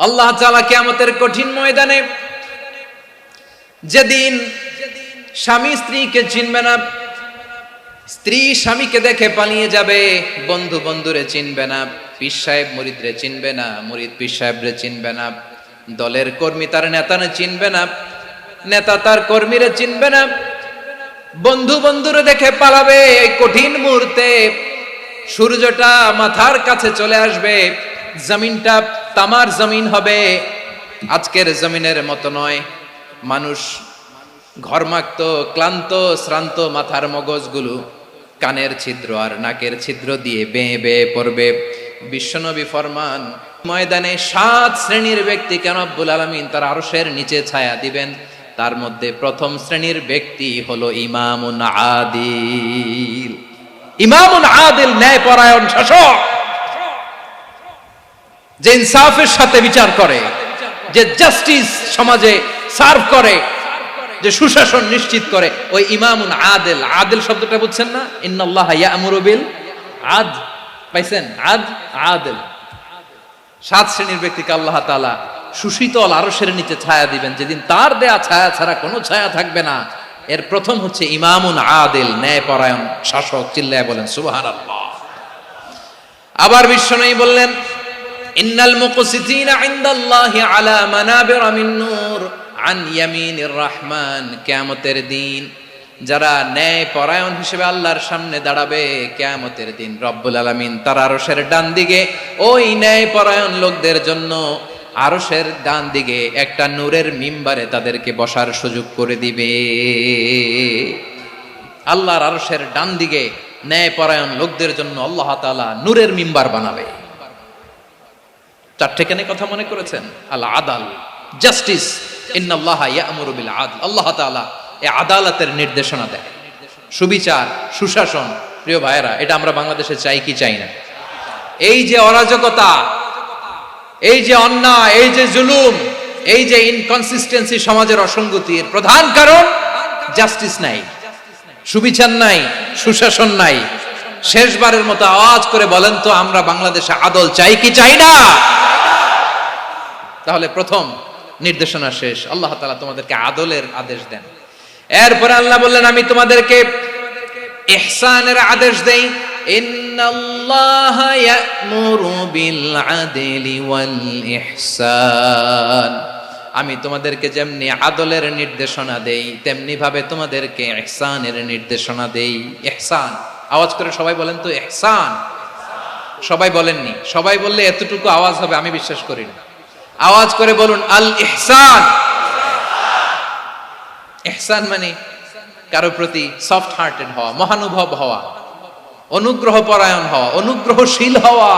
আল্লাহ তাআলা কিয়ামতের কঠিন ময়দানে, যেদিন স্বামী স্ত্রীকে চিনবে না, স্ত্রী স্বামীকে দেখে পালিয়ে যাবে, বন্ধু বন্ধুরে চিনবে না, পীর সাহেব মুরিদরে চিনবে না, মুরিদ পীর সাহেবরে চিনবে না, দলের কর্মী তার নেতারে চিনবে না, নেতা তার কর্মীরে চিনবে না, বন্ধু বন্ধুরে দেখে পালাবে। এই কঠিন মুহূর্তে সূর্যটা মাথার কাছে চলে আসবে, জমিনটা তামার জমিন হবে, আজকের জমিনের মতো নয়। মানুষ ঘর্মাক্ত, ক্লান্ত, শ্রান্ত মাথার মগজগুলো কানের ছিদ্র আর নাকের ছিদ্র দিয়ে বেয়ে বেয়ে পড়বে। বিশ্বনবী ফরমান, ময়দানে 7 শ্রেণীর ব্যক্তিকে রব্বুল আলামিন তার আরশের নিচে ছায়া দিবেন। তার মধ্যে প্রথম শ্রেণীর ব্যক্তি হলো ইমামুন আদিল। ইমামুন আদিল, ন্যায়পরায়ণ শাসক, যে ইনসাফের সাথে বিচার করে, যে জাস্টিস সমাজে সার্ভ করে, যে সুশাসন নিশ্চিত করে, ওই ইমামুন আদিল। আদিল শব্দটা বুঝছেন না? ইন্নাল্লাহা ইয়া'মুরু বিল আদল, পাইছেন? আদিল। 7 শ্রেণীর ব্যক্তিকে আল্লাহ তাআলা সুশীতল আরশের নিচে ছায়া দিবেন, যেদিন তার দেয়া ছায়া ছাড়া কোনো ছায়া থাকবে না। এর প্রথম হচ্ছে ইমামুন আদিল, ন্যায়পরায়ণ শাসক। চিল্লায় বলেন সুবহানাল্লাহ। আবার বিশ্বনবী বললেন, ইন্নাল মুকসিতিনা ইনদাল্লাহি আলা মানাবিরা মিন নূর আন ইয়ামিনির রহমান। কিয়ামতের দিন যারা ন্যায়পরায়ণ হিসেবে আল্লাহর সামনে দাঁড়াবে, কিয়ামতের দিন রব্বুল আলামিন তার আরশের ডান দিকে ওই ন্যায়পরায়ণ লোকদের জন্য আরশের ডান দিকে একটা নূরের মিম্বারে তাদেরকে বসার সুযোগ করে দিবে। আল্লাহর আরশের ডান দিকে ন্যায়পরায়ণ লোকদের জন্য আল্লাহ তাআলা নূরের মিম্বার বানাবে। 4টে কেন কথা মনে করেছেন? আল আদাল, জাস্টিস। ইন্নাল্লাহা ইয়া'মুরু বিল আদল। আল্লাহ তাআলা এই আদালতের নির্দেশনা দেয়, সুবিচার, সুশাসন। প্রিয় ভাইয়েরা, এটা আমরা বাংলাদেশে চাই কি চাই না? এই যে অরাজকতা, এই যে অন্যায়, এই যে জুলুম, এই যে ইনকনসিস্টেন্সি, সমাজের অসঙ্গতির প্রধান কারণ জাস্টিস নাই, সুবিচার নাই, সুশাসন নাই। শেষবারের মতো আওয়াজ করে বলেন তো, আমরা বাংলাদেশে আদল চাই কি চাই না? তাহলে প্রথম নির্দেশনা শেষ। আল্লাহ তাআলা তোমাদেরকে আদলের আদেশ দেন। এরপরে আল্লাহ বললেন, আমি তোমাদেরকে ইহসানের আদেশ দেই। ইন্নাল্লাহা ইয়া'মুরু বিল আদলি ওয়াল ইহসান। আমি তোমাদেরকে যেমনি আদলের নির্দেশনা দেই, তেমনি ভাবে তোমাদেরকে ইহসানের নির্দেশনা দেই। ইহসান, আওয়াজ করে সবাই বলেন তো ইহসান। সবাই বলেননি, সবাই বললে এতটুকু আওয়াজ হবে আমি বিশ্বাস করি না। আওয়াজ করে বলুন আল ইহসান। ইহসান মানে কারো প্রতি সফট হার্টেড হওয়া, মহানুভব হওয়া, অনুগ্রহ পরায়ণ হওয়া, অনুগ্রহশীল হওয়া,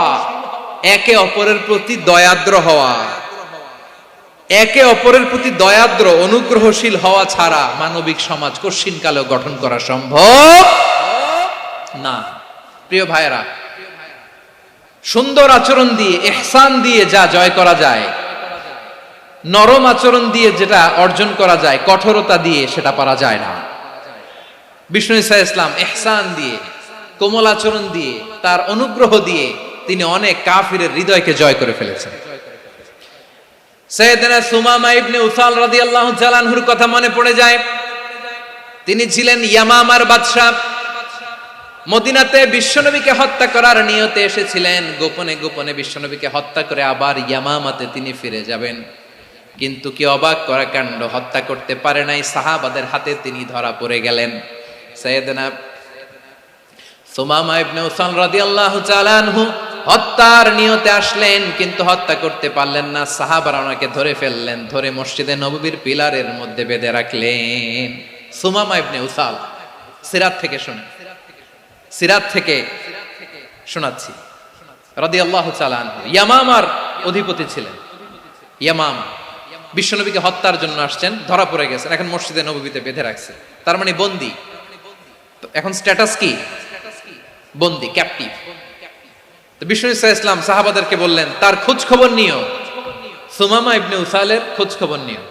একে অপরের প্রতি দয়াদ্র হওয়া। একে অপরের প্রতি দয়াদ্র, অনুগ্রহশীল হওয়া ছাড়া মানবিক সমাজ কশিনকালেও গঠন করা সম্ভব না। প্রিয় ভাইয়েরা, সুন্দর আচরণ দিয়ে, ইহসান দিয়ে যা জয় করা যায়, নরম আচরণ দিয়ে যেটা অর্জন করা যায়, কঠোরতা দিয়ে সেটা পারা যায় না। বিষ্ণু ঈসা ইসলাম ইহসান দিয়ে, কোমল আচরণ দিয়ে, তার অনুগ্রহ দিয়ে তিনি অনেক কাফিরের হৃদয়কে জয় করে ফেলেছেন। সাইয়েদনা সুমামা ইবনে উসাল রাদিয়াল্লাহু তাআলা আনহুর কথা মনে পড়ে যায়। তিনি ছিলেন ইয়ামামার বাদশা। মদিনাতে বিশ্বনবীকে হত্যা করার নিয়তে এসেছিলেন। গোপনে গোপনে বিশ্বনবীকে হত্যা করে আবার ইয়ামামাতে তিনি ফিরে যাবেন। কিন্তু কি অবাক করা কাণ্ড, হত্যা করতে পারে নাই, সাহাবাদের হাতে তিনি ধরা পড়ে গেলেন। সাইয়েদনা সুমামা ইবনে উসাল রাদিয়াল্লাহু তাআলা আনহু হত্যার নিয়তে আসলেন, কিন্তু হত্যা করতে পারলেন না। সাহাবারা ওনাকে ধরে ফেললেন, ধরে মসজিদে নববীর পিলারের মধ্যে বেঁধে রাখলেন। সুমামা ইবনে উসাল, সিরাত থেকে শুনে, সিরাত থেকে শোনাচ্ছি, রাদিয়াল্লাহু তাআলা আনহু ইয়ামামার অধিপতি ছিলেন। ইয়ামামা বিশ্বনবীকে হত্যার জন্য আসছেন, ধরা পড়ে গেছেন, এখন মসজিদে নববীতে বেঁধে রাখছে, তার মানে বন্দী। এখন স্ট্যাটাস কি? বন্দী, ক্যাপটিভ। তো বিষ্ণু ঈসা ইসলাম সাহাবাদেরকে বললেন, তার খোঁজ খবর নিও, সুমামা ইবনে উসালের খোঁজ খবর নিও।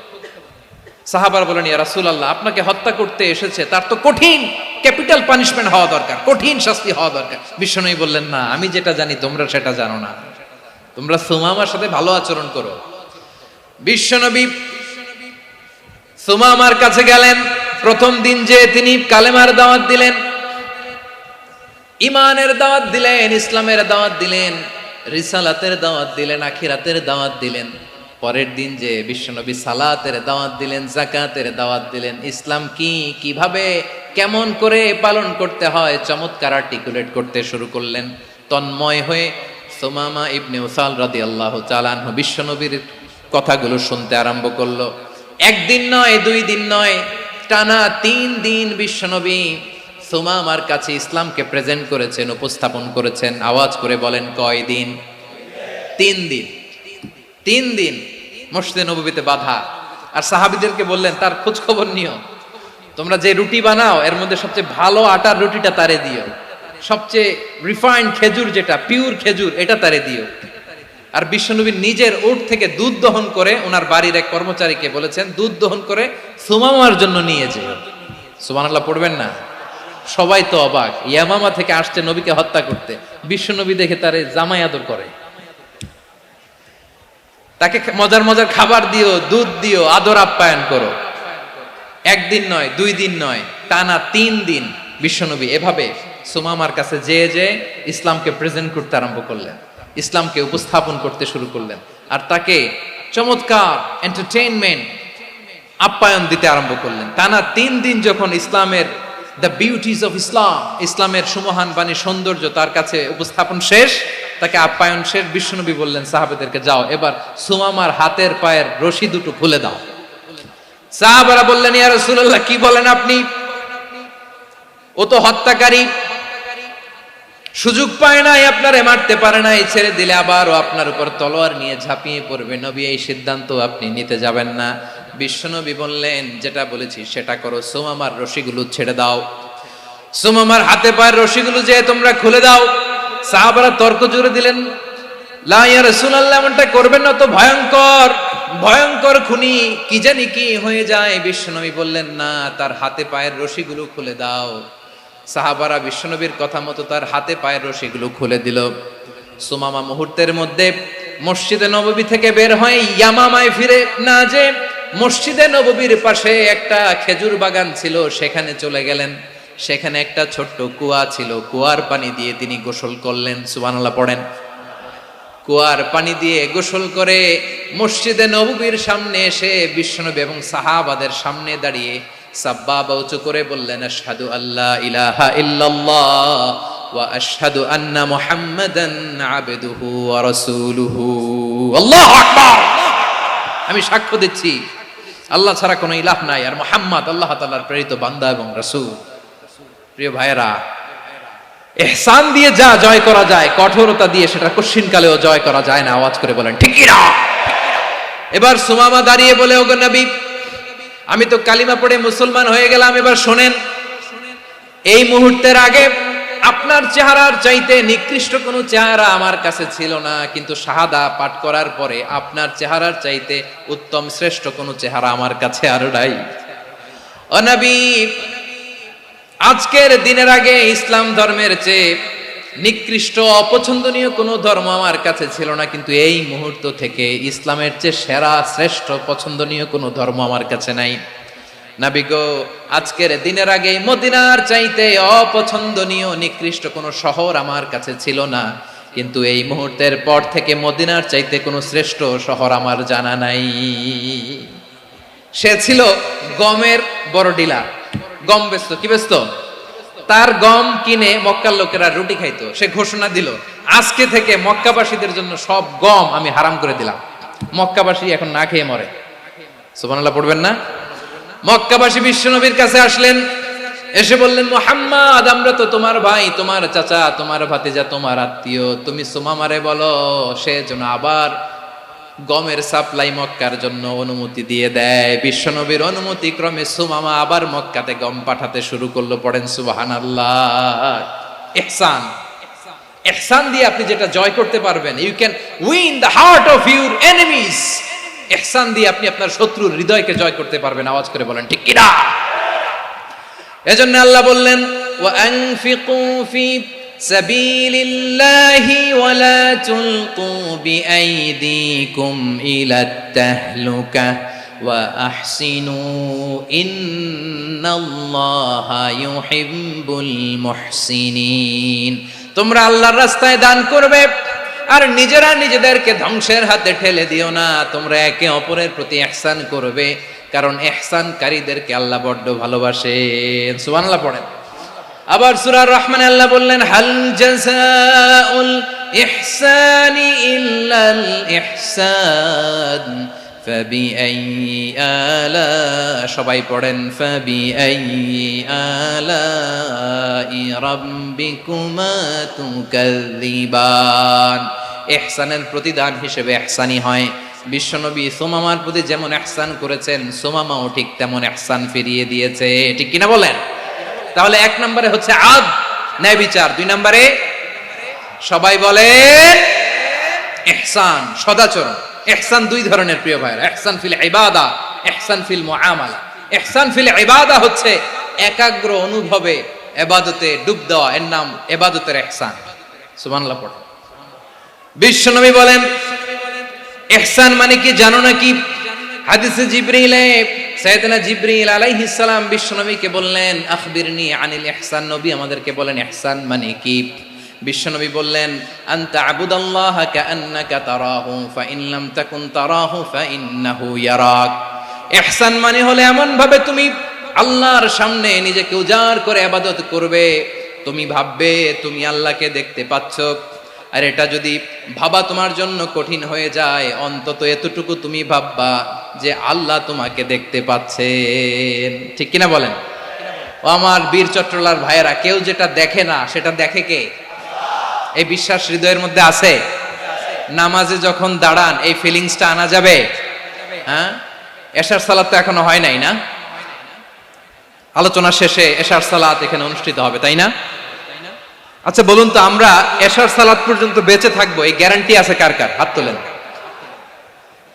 সাহাবারা বলেন, ইয়া রাসূলুল্লাহ, আপনাকে হত্যা করতে এসেছে, তার তো কঠিন ক্যাপিটাল পানিশমেন্ট হওয়া দরকার, কঠিন শাস্তি হওয়া দরকার। বিশ্বনবী বললেন, না, আমি যেটা জানি তোমরা সেটা জানো না। তোমরা সুমামার সাথে ভালো আচরণ করো, বিশ্বনবী সুমামার কাছে গেলেন। প্রথম দিন যে তিনি কালেমার দাওয়াত দিলেন, ইমানের দাওয়াত দিলেন, ইসলামের দাওয়াত দিলেন, রিসালাতের দাওয়াত দিলেন, আখিরাতের দাওয়াত দিলেন। পরের দিন যে বিশ্বনবী সালাতের দাওয়াত দিলেন, যাকাতের দাওয়াত দিলেন, ইসলাম কি, কিভাবে, কেমন করে পালন করতে হয় চমৎকার আর্টিকুলেট করতে শুরু করলেন। তন্ময় হয়ে সুমামা ইবনে উসাল রাদিয়াল্লাহু তাআলা আনহু বিশ্বনবীর কথাগুলো শুনতে আরম্ভ করলো। একদিন নয়, 2 দিন নয়, টানা 3 দিন বিশ্বনবী সুমামার কাছে ইসলামকে প্রেজেন্ট করেছেন, উপস্থাপন করেছেন। আওয়াজ করে বলেন, কয় দিন? 3 দিন। 3 দিন মসজিদে নববীতে বাধা। আর সাহাবীদেরকে বললেন, তার খোঁজ খবর নিও, তোমরা যে রুটি বানাও এর মধ্যে সবচেয়ে ভালো আটার রুটিটা তারে দিও, সবচেয়ে রিফাইন্ড খেজুর, যেটা পিওর খেজুর, এটা তারে দিও। আর বিশ্বনবী নিজের উট থেকে দুধ দহন করে ওনার বাড়ির এক কর্মচারীকে বলেছেন, দুধ দহন করে সুমামার জন্য নিয়ে যেও। সুবহানাল্লাহ পড়বেন না? সবাই তো অবাক, ইয়ামামা থেকে আসছে নবীকে হত্যা করতে, বিশ্বনবী দেখে তারে জামাই আদর করে, তাকে মজার মজার খাবার দিও, দুধ দিও, আদর আপ্যায়ন করো। একদিন নয়, 2 দিন নয়, টানা 3 দিন বিশ্বনবী এভাবে সুমামার কাছে যেয়ে ইসলামকে প্রেজেন্ট করতে আরম্ভ করলেন, ইসলামকে উপস্থাপন করতে শুরু করলেন। আর তাকে চমৎকার এন্টারটেইনমেন্ট, আপ্যায়ন দিতে আরম্ভ করলেন। টানা 3 দিন যখন ইসলামের দ্য বিউটিজ অফ ইসলাম, ইসলামের সুমহান বাণী, সৌন্দর্য তার কাছে উপস্থাপন শেষ, তাকে আপ্যায়ন শেষ, বিশ্বনবী বললেন সাহাবাদেরকে, যাও এবার সুমামার হাতের পায়ের রশি দুটো খুলে দাও। সাহাবারা বললেন, ইয়া রাসূলুল্লাহ, কি বলেন আপনি? ও তো হত্যাকারী, সুযোগ পায় নাই, আপনারে মারতে পারে নাই, ছেড়ে দিলে আবার ও আপনার উপর তলোয়ার নিয়ে ঝাঁপিয়ে পড়বে। নবী, এই সিদ্ধান্ত আপনি নিতে যাবেন না। বিশ্বনবী বললেন, যেটা বলেছি সেটা করো, সুমামার রশিগুলো ছেড়ে দাও, সুমামার হাতে পায়ের রশিগুলো যে তোমরা খুলে দাও। সাহাবারা তর্ক জুড়ে দিলেন, লা ইয়া রাসূলুল্লাহ, এমনটা করবেন না, তো ভয়ঙ্কর, ভয়ঙ্কর খুনি, কি জানি কি হয়ে যায়। বিশ্বনবী বললেন, না, তার হাতে পায়ের রশিগুলো খুলে দাও। সাহাবারা বিশ্বনবীর কথা মতো তার হাতে পায়ের রশিগুলো খুলে দিল। সুমামা মুহূর্তের মধ্যে মসজিদে নববী থেকে বের হয়ে ইয়ামামায় ফিরে না যে মসজিদে নববীর পাশে একটা খেজুর বাগান ছিল, সেখানে চলে গেলেন। সেখানে একটা ছোট্ট কুয়া ছিল, কুয়ার পানি দিয়ে তিনি গোসল করলেন। সুবহানাল্লাহ পড়েন। কুয়ার পানি দিয়ে গোসল করে মসজিদে নববীর সামনে এসে বিশ্বনবী এবং সাহাবাদের সামনে দাঁড়িয়ে সাব্বাবা উঁচু করে বললেন, আশহাদু আল্লা ইলাহা ইল্লাল্লাহ ওয়া আশহাদু আন্না মুহাম্মাদান আবদুহু ওয়া রাসূলুহু। আল্লাহু আকবার। আমি সাক্ষ্য দিচ্ছি আল্লাহ ছাড়া কোনো ইলাহ নাই, আর মুহাম্মদ আল্লাহ তাআলার প্রেরিত বান্দা এবং রাসূল। প্রিয় ভাইয়েরা, ইহসান দিয়ে যা জয় করা যায়, কঠোরতা দিয়ে সেটা কঠিনকালেও জয় করা যায় না। আওয়াজ করে বলেন, ঠিক কি না? এবার সুমামা দাঁড়িয়ে বলে, ওগো নবী, আমি তো কালিমা পড়ে মুসলমান হয়ে গেলাম, এবার শোনেন, এই মুহূর্তের আগে আপনার চেহারার চাইতে নিকৃষ্ট কোনো চেহারা আমার কাছে ছিল না, কিন্তু শাহাদা পাঠ করার পরে আপনার চেহারার চাইতে উত্তম শ্রেষ্ঠ কোনো চেহারা আমার কাছে আর নাই। ও নবী, আজকের দিনের আগে ইসলাম ধর্মের চেয়ে নিকৃষ্ট অপছন্দনীয় কোনো ধর্ম আমার কাছে ছিল না, কিন্তু এই মুহূর্ত থেকে ইসলামের চেয়ে সেরা শ্রেষ্ঠ পছন্দনীয় কোনো ধর্ম আমার কাছে নাই। নবী গো, আজকের দিনের আগে মদিনার চাইতে অপছন্দনীয় নিকৃষ্ট কোনো শহর আমার কাছে ছিল না, কিন্তু এই মুহূর্তের পর থেকে মদিনার চাইতে কোনো শ্রেষ্ঠ শহর আমার জানা নাই। সে ছিল গমের বড় ডিলার, গম বেচত। কি বেচত? তার গম কিনে মক্কার লোকেরা রুটি খাইতো। সে ঘোষণা দিল, আজকে থেকে মক্কাবাসীদের জন্য সব গম আমি হারাম করে দিলাম, মক্কাবাসী এখন না খেয়ে মরে। সুবহানাল্লাহ পড়বেন না? মক্কাবাসী বিশ্বনবীর কাছে আসলেন, এসে বললেন, মুহাম্মদ, আমরা তো তোমার ভাই, তোমার চাচা, তোমার ভাতিজা, তোমার আত্মীয়, তুমি সুমামারে বলো সে যেন আবার গমের সাপ্লাই মক্কার জন্য অনুমতি দিয়ে দেয়। বিশ্বনবীর অনুমতি ক্রমে সুমামা আবার মক্কাতে গম পাঠাতে শুরু করলো। পড়েন সুবহানাল্লাহ। ইহসান, ইহসান দিয়ে আপনি যেটা জয় করতে পারবেন, you can win the heart of your enemies. ইহসান দিয়ে আপনি আপনার শত্রুর হৃদয়কে জয় করতে পারবেন। আওয়াজ করে বলেন, ঠিক কি না? এজন্য আল্লাহ বললেন, ওয়া আনফিকু ফি সাবিলিল্লাহি ওয়ালা তুলকু বিআইদিকুম ইলাত তাহলুকা ওয়া আহসিনু ইন্নাল্লাহা ইউহিব্বুল মুহসিনিন। তোমরা আল্লাহর রাস্তায় দান করবে আর নিজেরা নিজেদেরকে ধ্বংসের হাতে ঠেলে দিও না। তোমরা একে অপরের প্রতি ইহসান করবে, কারণ ইহসানকারীদেরকে আল্লাহ বড্ড ভালোবাসেন। সুবহানাল্লাহ পড়েন। আবার সূরা রহমানে আল্লাহ বললেন, হাল জাযাউল ইহসানি ইল্লাল ইহসান ফাবিআইয়ি আলা, সবাই পড়েন, ফাবিআইয়ি আলাই রাব্বিকুমা তুকাযযিবান। ইহসানের প্রতিদান হিসেবে ইহসানি হয়। বিশ্বনবী সুমামার প্রতি যেমন ইহসান করেছেন, সুমামাও ঠিক তেমন ইহসান ফিরিয়ে দিয়েছে। ঠিক কিনা বলেন? তাহলে এক নম্বরে হচ্ছে আদ, ন্যায় বিচার। দুই নম্বরে সবাই বলে ইহসান, সদাচরণ। ইহসান দুই ধরনের প্রিয় ভাইরা, ইহসান ফিল ইবাদা, ইহসান ফিল মুআমালা। ইহসান ফিল ইবাদা হচ্ছে একাগ্র অনুভবে ইবাদতে ডুব দেওয়া, এর নাম ইবাদতের ইহসান। সুবহানাল্লাহ পড়ো। বিশ্বনবী বলেন ইহসান মানে কি জানো নাকি? হাদিসে জিবরিলে সাইয়েদনা জিবরিল আলাইহিস সালাম বিশ্বনবীকে বললেন, আখবিরনি আনিল ইহসান। নবী আমাদেরকে বলেন ইহসান মানে কি? বিশ্বনবী বললেন, আনতা আবুদাল্লাহা কাআন্নাকা তারাহু ফাইন লাম তাকুন তারাহু ফাইন্নাহু ইয়ারাক। ইহসান মানে হলো এমন ভাবে তুমি আল্লাহর সামনে নিজেকে উজাড় করে ইবাদত করবে, তুমি ভাববে তুমি আল্লাহকে দেখতে পাচ্ছ। আর এটা যদি ভাবা তোমার জন্য কঠিন হয়ে যায়, অন্তত এতটুকু তুমি ভাববা যে আল্লাহ তোমাকে দেখতে পাচ্ছেন। ঠিক কিনা বলেন? ও আমার বীর চট্টলার ভাইয়েরা, কেউ যেটা দেখে না সেটা দেখে কে? এই বিশ্বাস হৃদয়ের মধ্যে আছে? নামাজে যখন দাঁড়ান এই ফিলিংসটা আনা যাবে? হ্যাঁ, এশার সালাত তো এখনো হয় নাই না? আলোচনা শেষে এশার সালাত এখানে অনুষ্ঠিত হবে, তাই না? আচ্ছা বলুন তো, আমরা এশার সালাত পর্যন্ত বেঁচে থাকবো এই গ্যারান্টি আছে কার কার? হাত তোলেন।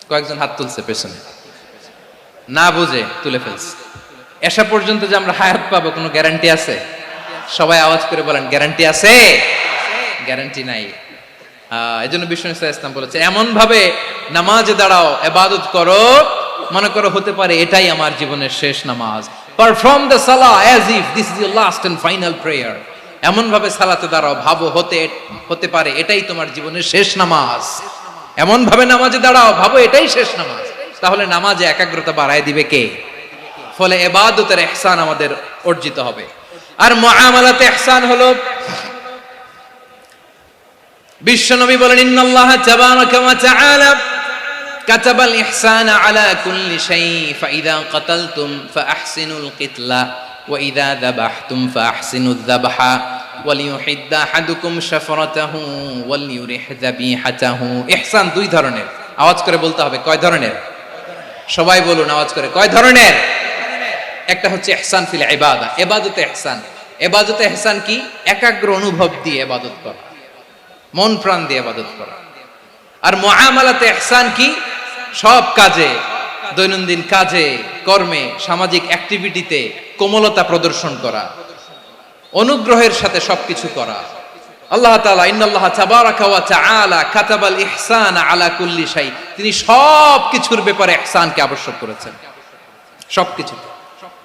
কয়েকজন হাত তুলছে পেছনে, না বুঝে তুলে ফেলছে। এশা পর্যন্ত যে আমরা হায়াত পাবো কোনো গ্যারান্টি আছে? সবাই আওয়াজ করে বলেন, গ্যারান্টি আছে? গ্যারান্টি নাই। এই জন্য বিষ্ণু ইসলাম বলেছে, এমন ভাবে নামাজে দাঁড়াও, ইবাদত করো, মনে করো হতে পারে এটাই আমার জীবনের শেষ নামাজ। পারফর্ম দ্য সালাহ as if this is your last and final prayer. এমন ভাবে সালাতে দাঁড়াও, ভাবো হতে পারে এটাই তোমার জীবনের শেষ নামাজ। এমন ভাবে নামাজে দাঁড়াও, ভাবো এটাই শেষ নামাজ। তাহলে নামাজে একাগ্রতা বাড়ায় দিবে কে? ফলে ইবাদতের ইহসান আমাদের অর্জিত হবে। আর মুআমালাতে ইহসান হলো, বিশ্বনবী বলেন, ইন্নাল্লাহা তাবারাকা ওয়া তাআলা কাতাবাল ইহসানা আলা কুল্লি শাই ফাইদা কাতালতুম ফাআহসিনুল কিতলা ওয়া ইযা যাবাহতুম ফাআহসিনুয যাবহা ওয়ালিয়ুহিদ্দা আহাদুকুম শাফরাতাহু ওয়ালিয়ুরিহ যাবিহাতাহু। ইহসান দুই ধরনের। আওয়াজ করে বলতে হবে, কয় ধরনের? সবাই বলুন আওয়াজ করে, কয় ধরনের? একটা হচ্ছে ইহসান ফিল ইবাদা, ইবাদতে ইহসান। ইবাদতে ইহসান কি? একাগ্র অনুভব দিয়ে ইবাদত করা, মন প্রাণ দিয়ে ইবাদত করা। আর মুআমালাতে ইহসান কি? সব কাজে, দৈনন্দিন কাজে, কর্মে, সামাজিক অ্যাক্টিভিটিতে কোমলতা প্রদর্শন করা, অনুগ্রহের সাথে সবকিছু করা। আল্লাহ তাআলা ইন্নাল্লাহা তাবারাকা ওয়া তাআলা কাতাবাল ইহসানা আলা কুল্লি শাই, তিনি সব কিছুর ব্যাপারে ইহসানকে আবশ্যক করেছেন। সবকিছু,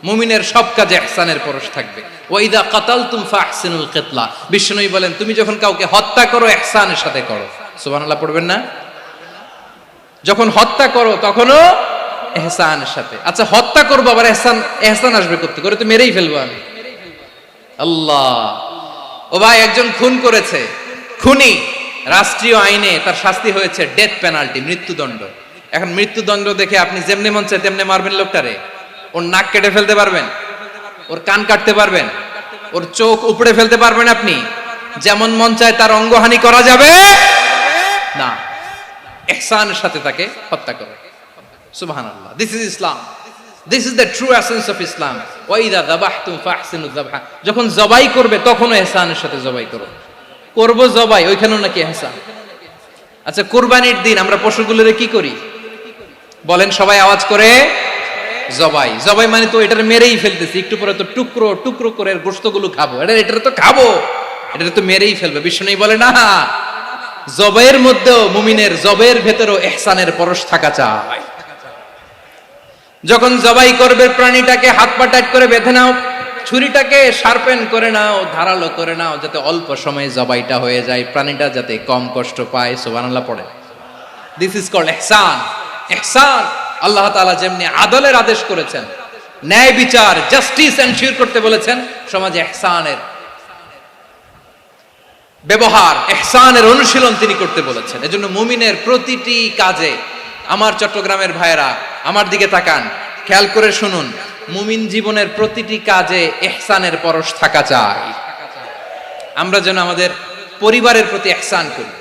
মুমিনের সব কাজে ইহসানের পরশ থাকবে। ওয়া ইযা কাতালতুম ফাহসিনুল কিতলা, বিষ্ণুই বলেন তুমি যখন কাউকে হত্যা করো ইহসানের সাথে করো। সুবহানাল্লাহ পড়বেন না? যখন হত্যা করো তখনও ইহসানের সাথে। আচ্ছা হত্যা করবো আবার ইহসান আসবে করতে করে, তো মেরেই ফেলবো আমি। আল্লাহ, ও ভাই একজন খুন করেছে, খুনি, রাষ্ট্রীয় আইনে তার শাস্তি হয়েছে ডেথ পেনাল্টি, মৃত্যুদণ্ড। এখন মৃত্যুদণ্ড দেখে আপনি যেমনে মন চায় তেমনে মারবেন লোকটারে? ওর নাক কেটে ফেলতে পারবেন? ওর কান কাটতে পারবেন? ওর চোখ উপড়ে ফেলতে পারবেন আপনি? যেমন মন চায় তার অঙ্গহানি করা যাবে না। ইহসানের সাথে তাকে হত্যা করো। সুবহানাল্লাহ, this is Islam, this is the true essence of Islam. ওয়া ইযা যাবাহতুম ফাহসিনুয যাবহা, যখন জবাই করবে তখনও ইহসানের সাথে জবাই করো। করব জবাই, ওইখানেও নাকি ইহসান। আচ্ছা কুরবানির দিন আমরা পশুগুলোরে কি করি বলেন সবাই আওয়াজ করে? জবাই। জবাই মানে তো এটার মেরেই ফেলতেছি, একটু পরে তো টুকরো টুকরো করে গোশতগুলো খাবো, এটার তো খাবো। এটা তো মেরেই ফেলবে। বিষ্ণু বলে না, জবের মধ্যেও মুমিনের জবের ভেতরেও ইহসানের পরশ থাকা চাই। যখন জবাই করবে প্রাণীটাকে হাত পা টাইট করে বেঁধে নাও, ছুরিটাকে শার্পেন করে নাও, ধারালো করে নাও, যাতে অল্প সময়ে জবাইটা হয়ে যায়, প্রাণীটা যাতে কম কষ্ট পায়। সুবহানাল্লাহ পড়ে। দিস ইজ কল্ড ইহসান। ইহসান আল্লাহ তাআলা যেমনি আদলের আদেশ করেছেন, ন্যায় বিচার জাস্টিস এনশিওর করতে বলেছেন, সমাজে ইহসানের ব্যবহার, ইহসানের অনুশীলন তিনি করতে বলেছেন। এজন্য মুমিনের প্রতিটি কাজে, আমার চট্টগ্রামের ভাইয়েরা আমার দিকে তাকান, খেয়াল করে শুনুন, মুমিন জীবনের প্রতিটি কাজে ইহসানের পরশ থাকা চাই। আমরা যেন আমাদের পরিবারের প্রতি ইহসান করি,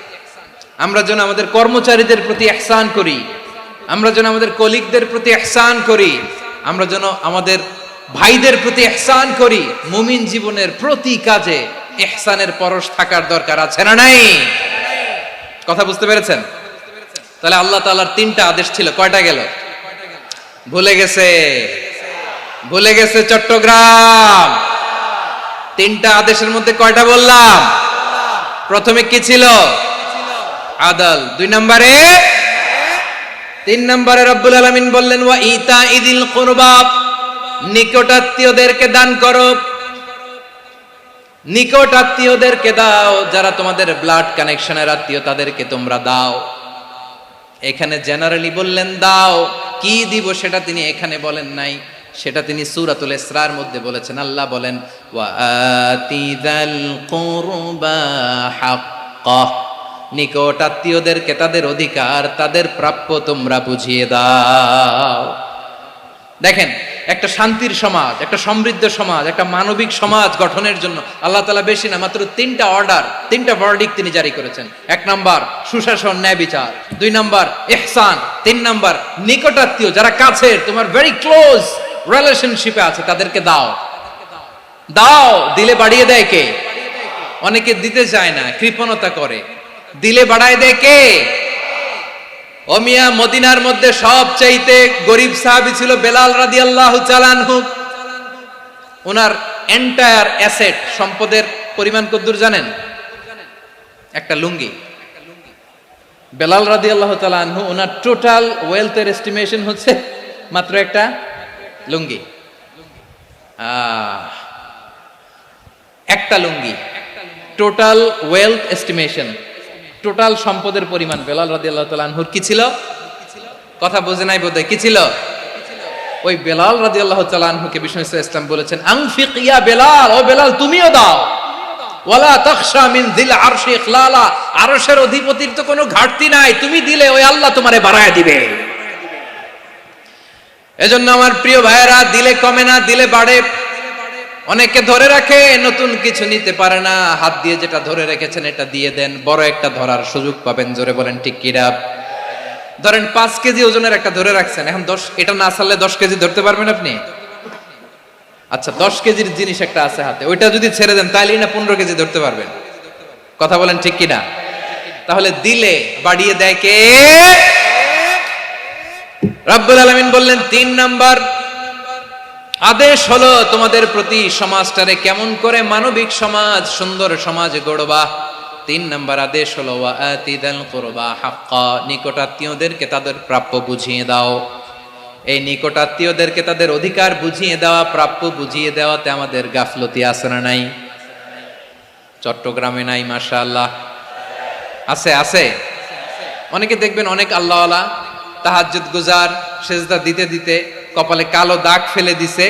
আমরা যেন আমাদের কর্মচারীদের প্রতি ইহসান করি, আমরা যেন আমাদের কলিগদের প্রতি ইহসান করি, আমরা যেন আমাদের ভাইদের প্রতি ইহসান করি। মুমিন জীবনের প্রতি কাজে ইহসানের পরশ থাকার দরকার আছে না নাই? কথা বুঝতে পেরেছেন? তাহলে আল্লাহ তাআলার তিনটা আদেশ ছিল, কয়টা গেল? ভুলে গেছে, ভুলে গেছে চট্টগ্রাম। তিনটা আদেশের মধ্যে কয়টা বললাম? প্রথমে কি ছিল? আদল। 2 নম্বরে, 3 নম্বরে রব্বুল আলামিন বললেন ওয়া ইতাইদিল কুরবা, নিকটাত্মীয়দেরকে দান করো, নিকট আত্মীয়দেরকে দাও, যারা তোমাদের ব্লাড কানেকশনের আত্মীয় তাদেরকে তোমরা দাও। এখানে জেনারেলি বললেন দাও, কি দিব সেটা তিনি এখানে বলেন নাই, সেটা তিনি সূরাতুল ইসরার মধ্যে বলেছেন। আল্লাহ বলেন ওয়া আতিযাল কুরবা হাক্কাহ, নিকট আত্মীয়দেরকে তাদের অধিকার, তাদের প্রাপ্য তোমরা বুঝিয়ে দাও। দেখেন, একটা শান্তির সমাজ, একটা সমৃদ্ধ সমাজ, একটা মানবিক সমাজ গঠনের জন্য আল্লাহ তাআলা বেশি না, মাত্র 3টা অর্ডার, 3টা ভার্ডিক্ট তিনি জারি করেছেন। 1 নাম্বার সুশাসন, ন্যায় বিচার। 2 নাম্বার ইহসান। 3 নাম্বার নিকটাত্মীয়, যারা কাছের, তোমার ভেরি ক্লোজ রিলেশনশিপে আছে, তাদেরকে দাও। দাও, দিলে বাড়িয়ে দেয় কে? অনেকে দিতে চায় না, কৃপণতা করে। দিলে বাড়ায় দেয় কে? ও মিয়া, মদিনার মধ্যে সবচাইতে গরিব সাহাবী ছিল বেলাল রাদিয়াল্লাহু তাআলা আনহু। ওনার এন্টায়ার অ্যাসেট, সম্পদের পরিমাণ কতদূর জানেন? একটা লুঙ্গি। বেলাল রাদিয়াল্লাহু তাআলা আনহু, ওনার টোটাল ওয়েলথের এস্টিমেশন হচ্ছে মাত্র একটা লুঙ্গি। একটা লুঙ্গি, টোটাল ওয়েলথ এস্টিমেশন, টোটাল সম্পদের পরিমাণ বেলাল রাদিয়াল্লাহু তাআলা আনহুর কি ছিল? কথা বুঝে নাই বোধহয়। কি ছিল? ওই বেলাল রাদিয়াল্লাহু তাআলা আনহুকে বিষ্ণু ইসলাম বলেছেন আনফিক ইয়া বেলাল, ও বেলাল তুমিও দাও। ওয়ালা তাখশা মিন যিল আরশি ইখলালা, আরশের অধিপতির তো কোনো ঘাটতি নাই, তুমি দিলে ওই আল্লাহ তোমারে বাড়ায় দিবে। এজন্য আমার প্রিয় ভাইয়েরা, দিলে কমে না, দিলে বাড়ে। অনেকে ধরে রাখে, নতুন কিছু নিতে পারে না, হাত দিয়ে যেটা ধরে রেখেছেন এটা দিয়ে দেন, বড় একটা ধরার সুযোগ পাবেন। জোরে বলেন ঠিক কিনা? ধরেন 5 কেজি ওজনের একটা ধরে রাখছেন, এখন 10, এটা না ছাড়লে 10 কেজি ধরতে পারবেন আপনি? আচ্ছা, 10 কেজির জিনিস একটা আছে হাতে, ওইটা যদি ছেড়ে দেন তাহলেই না 15 কেজি ধরতে পারবেন। কথা বলেন ঠিক কিনা? তাহলে দিলে বাড়িয়ে দেয় কে? রব্বুল আলামিন বললেন 3 নাম্বার আদেশ হলো তোমাদের প্রতি সমাজটারে কেমন করে মানবিক সমাজ, সুন্দর সমাজ গড়বা। 3 নাম্বার আদেশ হলো ওয়া আতিদাল কুরবা হাক্কা, নিকটাত্মীয়দেরকে তাদের প্রাপ্য বুঝিয়ে দাও। এই নিকটাত্মীয়দেরকে তাদের অধিকার বুঝিয়ে দেওয়া, প্রাপ্য বুঝিয়ে দেওয়াতে আমাদের গাফলতি আছে না নাই? চট্টগ্রামে নাই? মাশাআল্লাহ আছে, আছে। অনেকে দেখবেন অনেক আল্লাহওয়ালা তাহাজ্জুদ গুজার, সেজদা দিতে দিতে কপালে কালো দাগ ফেলে দিছে,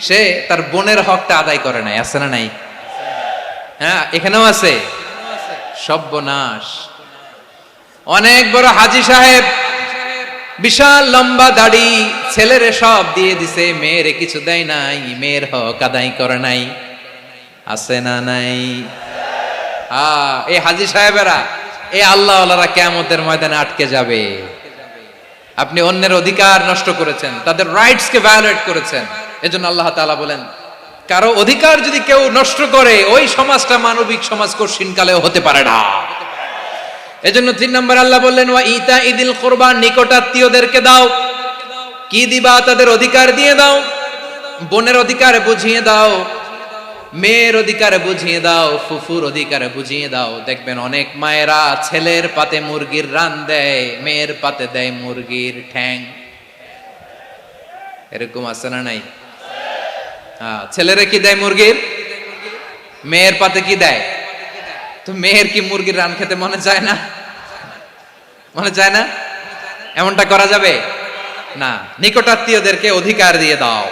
সে তার বোনের হকটা আদায় করে নাই। আছে না নাই? হ্যাঁ, এখানেও আছে। সর্বনাশ। অনেক বড় হাজী সাহেব, বিশাল লম্বা দাড়ি, ছেলেরে সব দিয়ে দিছে, মেয়েরে কিছু দেয় নাই, মেয়ের হক আদায় করে নাই। আছে না নাই? এই হাজী সাহেবেরা, এই আল্লাহওয়ালারা কিয়ামতের ময়দানে আটকে যাবে। আপনি অন্যের অধিকার নষ্ট করেছেন, তাদের রাইটস কে ভায়োলেট করেছেন। এজন্য আল্লাহ তাআলা বলেন, কারো অধিকার যদি কেউ নষ্ট করে, ওই সমাজটা মানবিক সমাজ কঠিনকালেও হতে পারে না। এজন্য 3 নম্বর আল্লাহ বললেন ওয়া ইতাইদিল কুরবা, নিকটাত্মীয়দেরকে দাও। কি দিবা? তাদের অধিকার দিয়ে দাও, বোনের অধিকার বুঝিয়ে দাও, মেয়ের অধিকার বুঝিয়ে দাও, ফুফুর অধিকার বুঝিয়ে দাও। দেখবেন অনেক মায়েরা ছেলের পাতে মুরগির রান দেয়, মেয়ের পাতে দেয় মুরগির ঠ্যাং। এরকম আছে না নাই? ছেলেরা কি দেয় মুরগির, মেয়ের পাতে কি দেয়? তো মেয়ের কি মুরগির রান খেতে মনে চায় না? মনে চায় না? এমনটা করা যাবে না। নিকটাত্মীয়দেরকে অধিকার দিয়ে দাও,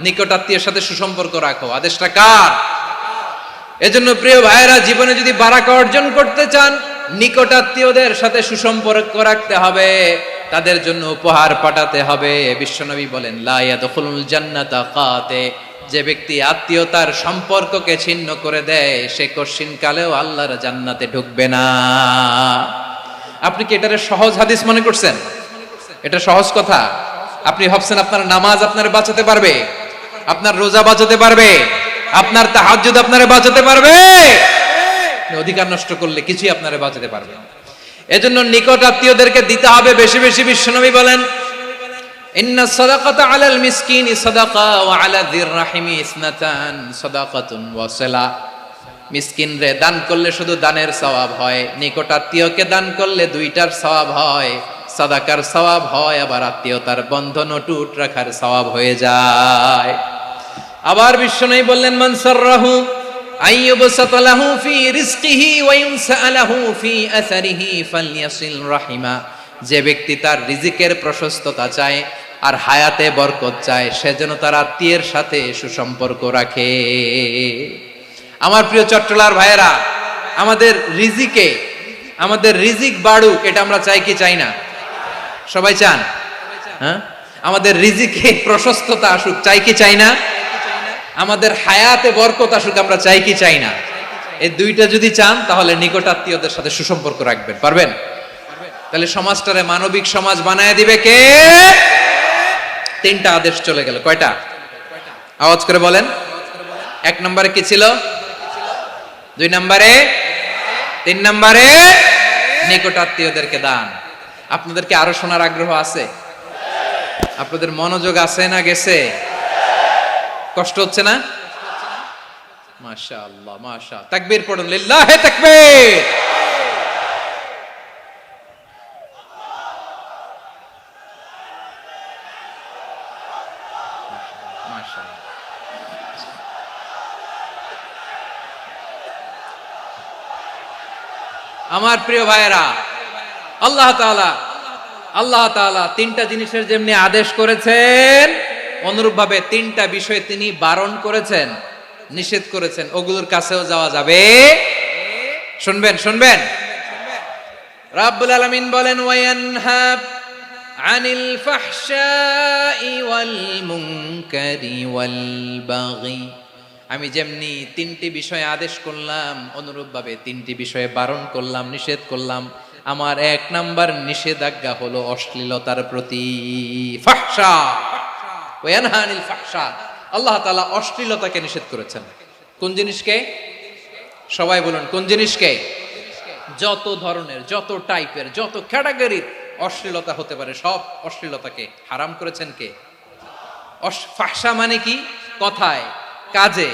নিকটাত্মীয়ের সাথে সুসম্পর্ক রাখো। আদেশটা কার? এজন্য প্রিয় ভাইয়েরা, জীবনে যদি বারাকা অর্জন করতে চান, নিকটাত্মীয়দের সাথে সুসম্পর্ক রাখতে হবে, তাদের জন্য উপহার পাঠাতে হবে। বিশ্বনবী বলেন, লা ইয়াদখুলুল জান্নাতা কাতে, যে ব্যক্তি আত্মীয়তার সম্পর্ককে ছিন্ন করে দেয়, সে কশিন কালেও আল্লাহর জান্নাতে ঢুকবে না। আপনি কি এটারে সহজ হাদিস মনে করছেন? এটা সহজ কথা? আপনি ভাবছেন আপনার নামাজ আপনার বাঁচাতে পারবে, আপনার রোজা বাঁচাতে পারবে, আপনার তাহাজ্জুদ আপনারে বাঁচাতে পারবে? অধিকার নষ্ট করলে কিছুই আপনারে বাঁচাতে পারবে না। এজন্য নিকট আত্মীয়দেরকে দিতে হবে বেশি বেশি। বিশ্বনবী বলেন, ইন্না সাদাকাতা আলাল মিসকিনি সাদাকা ওয়া আলা যির রাহিমি ইসনাতান সাদাকাতুন ওয়া সিলা। মিসকিনরে দান করলে শুধু দানের সওয়াব হয়, নিকট আত্মীয়কে দান করলে দুইটার সওয়াব হয়, সাদাকার সওয়াব হয়, আবার আত্মীয়তার বন্ধন অটুট রাখার সওয়াব হয়ে যায়। আবার বিশ্বনবী বললেন, মান সাররাহু আইয়ুবসাতা লাহু ফি রিজকিহি ওয়া ইউনসা লাহু ফি আসারিহি ফালইয়াসিল রাহিমা। যে ব্যক্তি তার রিজিকের প্রশস্ততা চায় আর হায়াতে বরকত চায়, সে যেন তার আত্মীয়ের সাথে সুসম্পর্ক রাখে। আমার প্রিয় চট্টলার ভাইয়েরা, আমাদের রিজিক বাড়ুক, এটা আমরা চাই কি চাই না? সবাই চান? হ্যাঁ, আমাদের রিজিকে প্রশস্ততা আসুক, চাই কি চাই না? আমাদের হায়াতে বরকত আসুক, আমরা চাই কি চাই না? এই দুইটা যদি চান, তাহলে নিকট আত্মীয়দের সাথে সুসম্পর্ক রাখবেন, পারবেন? তাহলে সমাজটারে মানবিক সমাজ বানায় দিবে কে? তিনটা আদেশ চলে গেল। কয়টা? আওয়াজ করে বলেন। 1 নম্বরে কি ছিল? 2 নম্বরে, 3 নম্বরে নিকট আত্মীয়দেরকে দান। আপনাদেরকে আরো শোনার আগ্রহ আছে? আপনাদের মনোযোগ আছে না গেছে? কষ্ট হচ্ছে না? মাশাআল্লাহ, মাশাআল্লাহ। তাকবীর পড়ুন, লিল্লাহি তাকবীর। আমার প্রিয় ভাইয়েরা, আল্লাহ তাআলা তিনটা জিনিসের যেমনি আদেশ করেছেন, অনুরূপভাবে তিনটা বিষয় তিনি বারণ করেছেন, নিষেধ করেছেন। ওগুলোর কাছেও যাওয়া যাবে। শুনবেন। রাব্বুল আলামিন বলেন, ওয়ায়ানহা আনিল ফাহশাই ওয়াল মুনকারি ওয়াল বাগি। আমি যেমনি তিনটি বিষয়ে আদেশ করলাম, অনুরূপভাবে তিনটি বিষয়ে বারণ করলাম, নিষেধ করলাম। আমার 1 নাম্বার নিষেধাজ্ঞা হলো অশ্লীলতার প্রতি। ফাহশা, ওয়ায়ানহা আনিল ফাহশা। আল্লাহ তাআলা অশ্লীলতাকে নিষেধ করেছেন। কোন জিনিসকে? সবাই বলুন, কোন জিনিসকে? যত ধরনের, যত টাইপের, যত ক্যাটাগরির অশ্লীলতা হতে পারে, সব অশ্লীলতাকে হারাম করেছেন কে? ফাহশা মানে কি? কথায়, কাজে,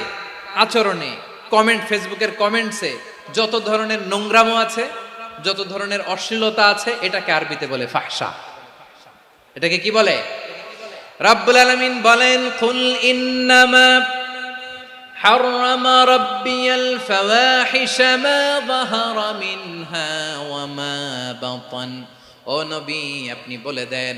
আচরণে, কমেন্ট, ফেসবুকের কমেন্টসে যত ধরনের নোংরামো আছে, যত ধরনের অশ্লীলতা আছে, এটাকে আরবিতে বলে ফাহশা। এটাকে কি বলে? রাব্বুল আলামিন বলেন, কুল ইন্নামা হারামা রাব্বিয়াল ফাওয়াহিশা মা যাহারা মিনহা ওয়া মা বাতান। ও নবী, আপনি বলে দেন,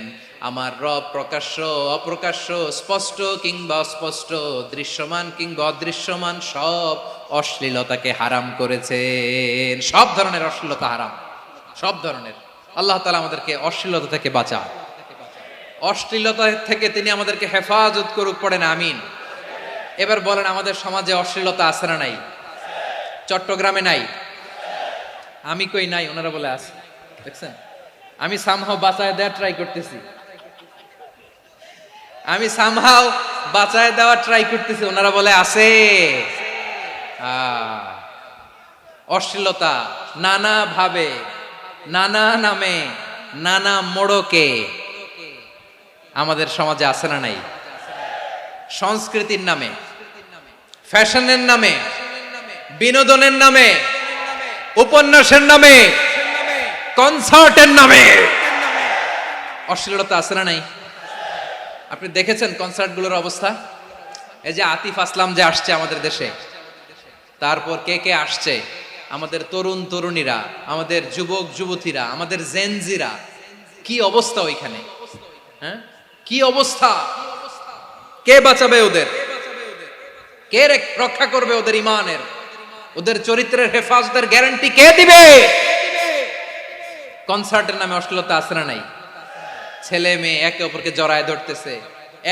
আমার রব প্রকাশ্য, অপ্রকাশ্য, স্পষ্ট কিংবা অস্পষ্ট, দৃশ্যমান কিংবা অদৃশ্যমান সব অশ্লীলতাকে হারাম করেছেন। সব ধরনের অশ্লীলতা হারাম, সব ধরনের। আল্লাহ তাআলা আমাদেরকে অশ্লীলতা থেকে বাঁচান, অশ্লীলতা থেকে তিনি আমাদেরকে হেফাজত করুক। পড়েন আমিন। এবার বলেন, আমাদের সমাজে অশ্লীলতা আছে না নাই? চট্টগ্রামে নাই? আমি কই নাই, ওনারা বলে আছে। দেখছেন, আমি সামহাও বাঁচায় দেওয়ার ট্রাই করতেছি, ওনারা বলে আছে। অশ্লীলতা নানা ভাবে, নানা নামে, নানা মোড়কে আমাদের সমাজে আছে না নাই? সংস্কৃতির নামে, ফ্যাশনের নামে, বিনোদনের নামে, উপন্যাসের নামে, কনসার্টের নামে অশ্লীলতা আছে না নাই? আপনি দেখেছেন কনসার্টগুলোর অবস্থা? এই যে আতিফ আসলাম যে আসছে আমাদের দেশে, তারপর কে কে আসছে, আমাদের তরুণ তরুণীরা, আমাদের যুবক যুবতীরা, আমাদের জেনজিরা, কি অবস্থা ওইখানে? হ্যাঁ, কি অবস্থা? কে বাঁচাবে ওদের? কে রক্ষা করবে ওদের ইমানের, ওদের চরিত্রের হেফাজতের গ্যারান্টি কে দিবে? কনসার্টের নামে অশ্লীলতা আছে না নাই? ছেলে মেয়ে একে অপরকে জড়ায় ধরতেছে,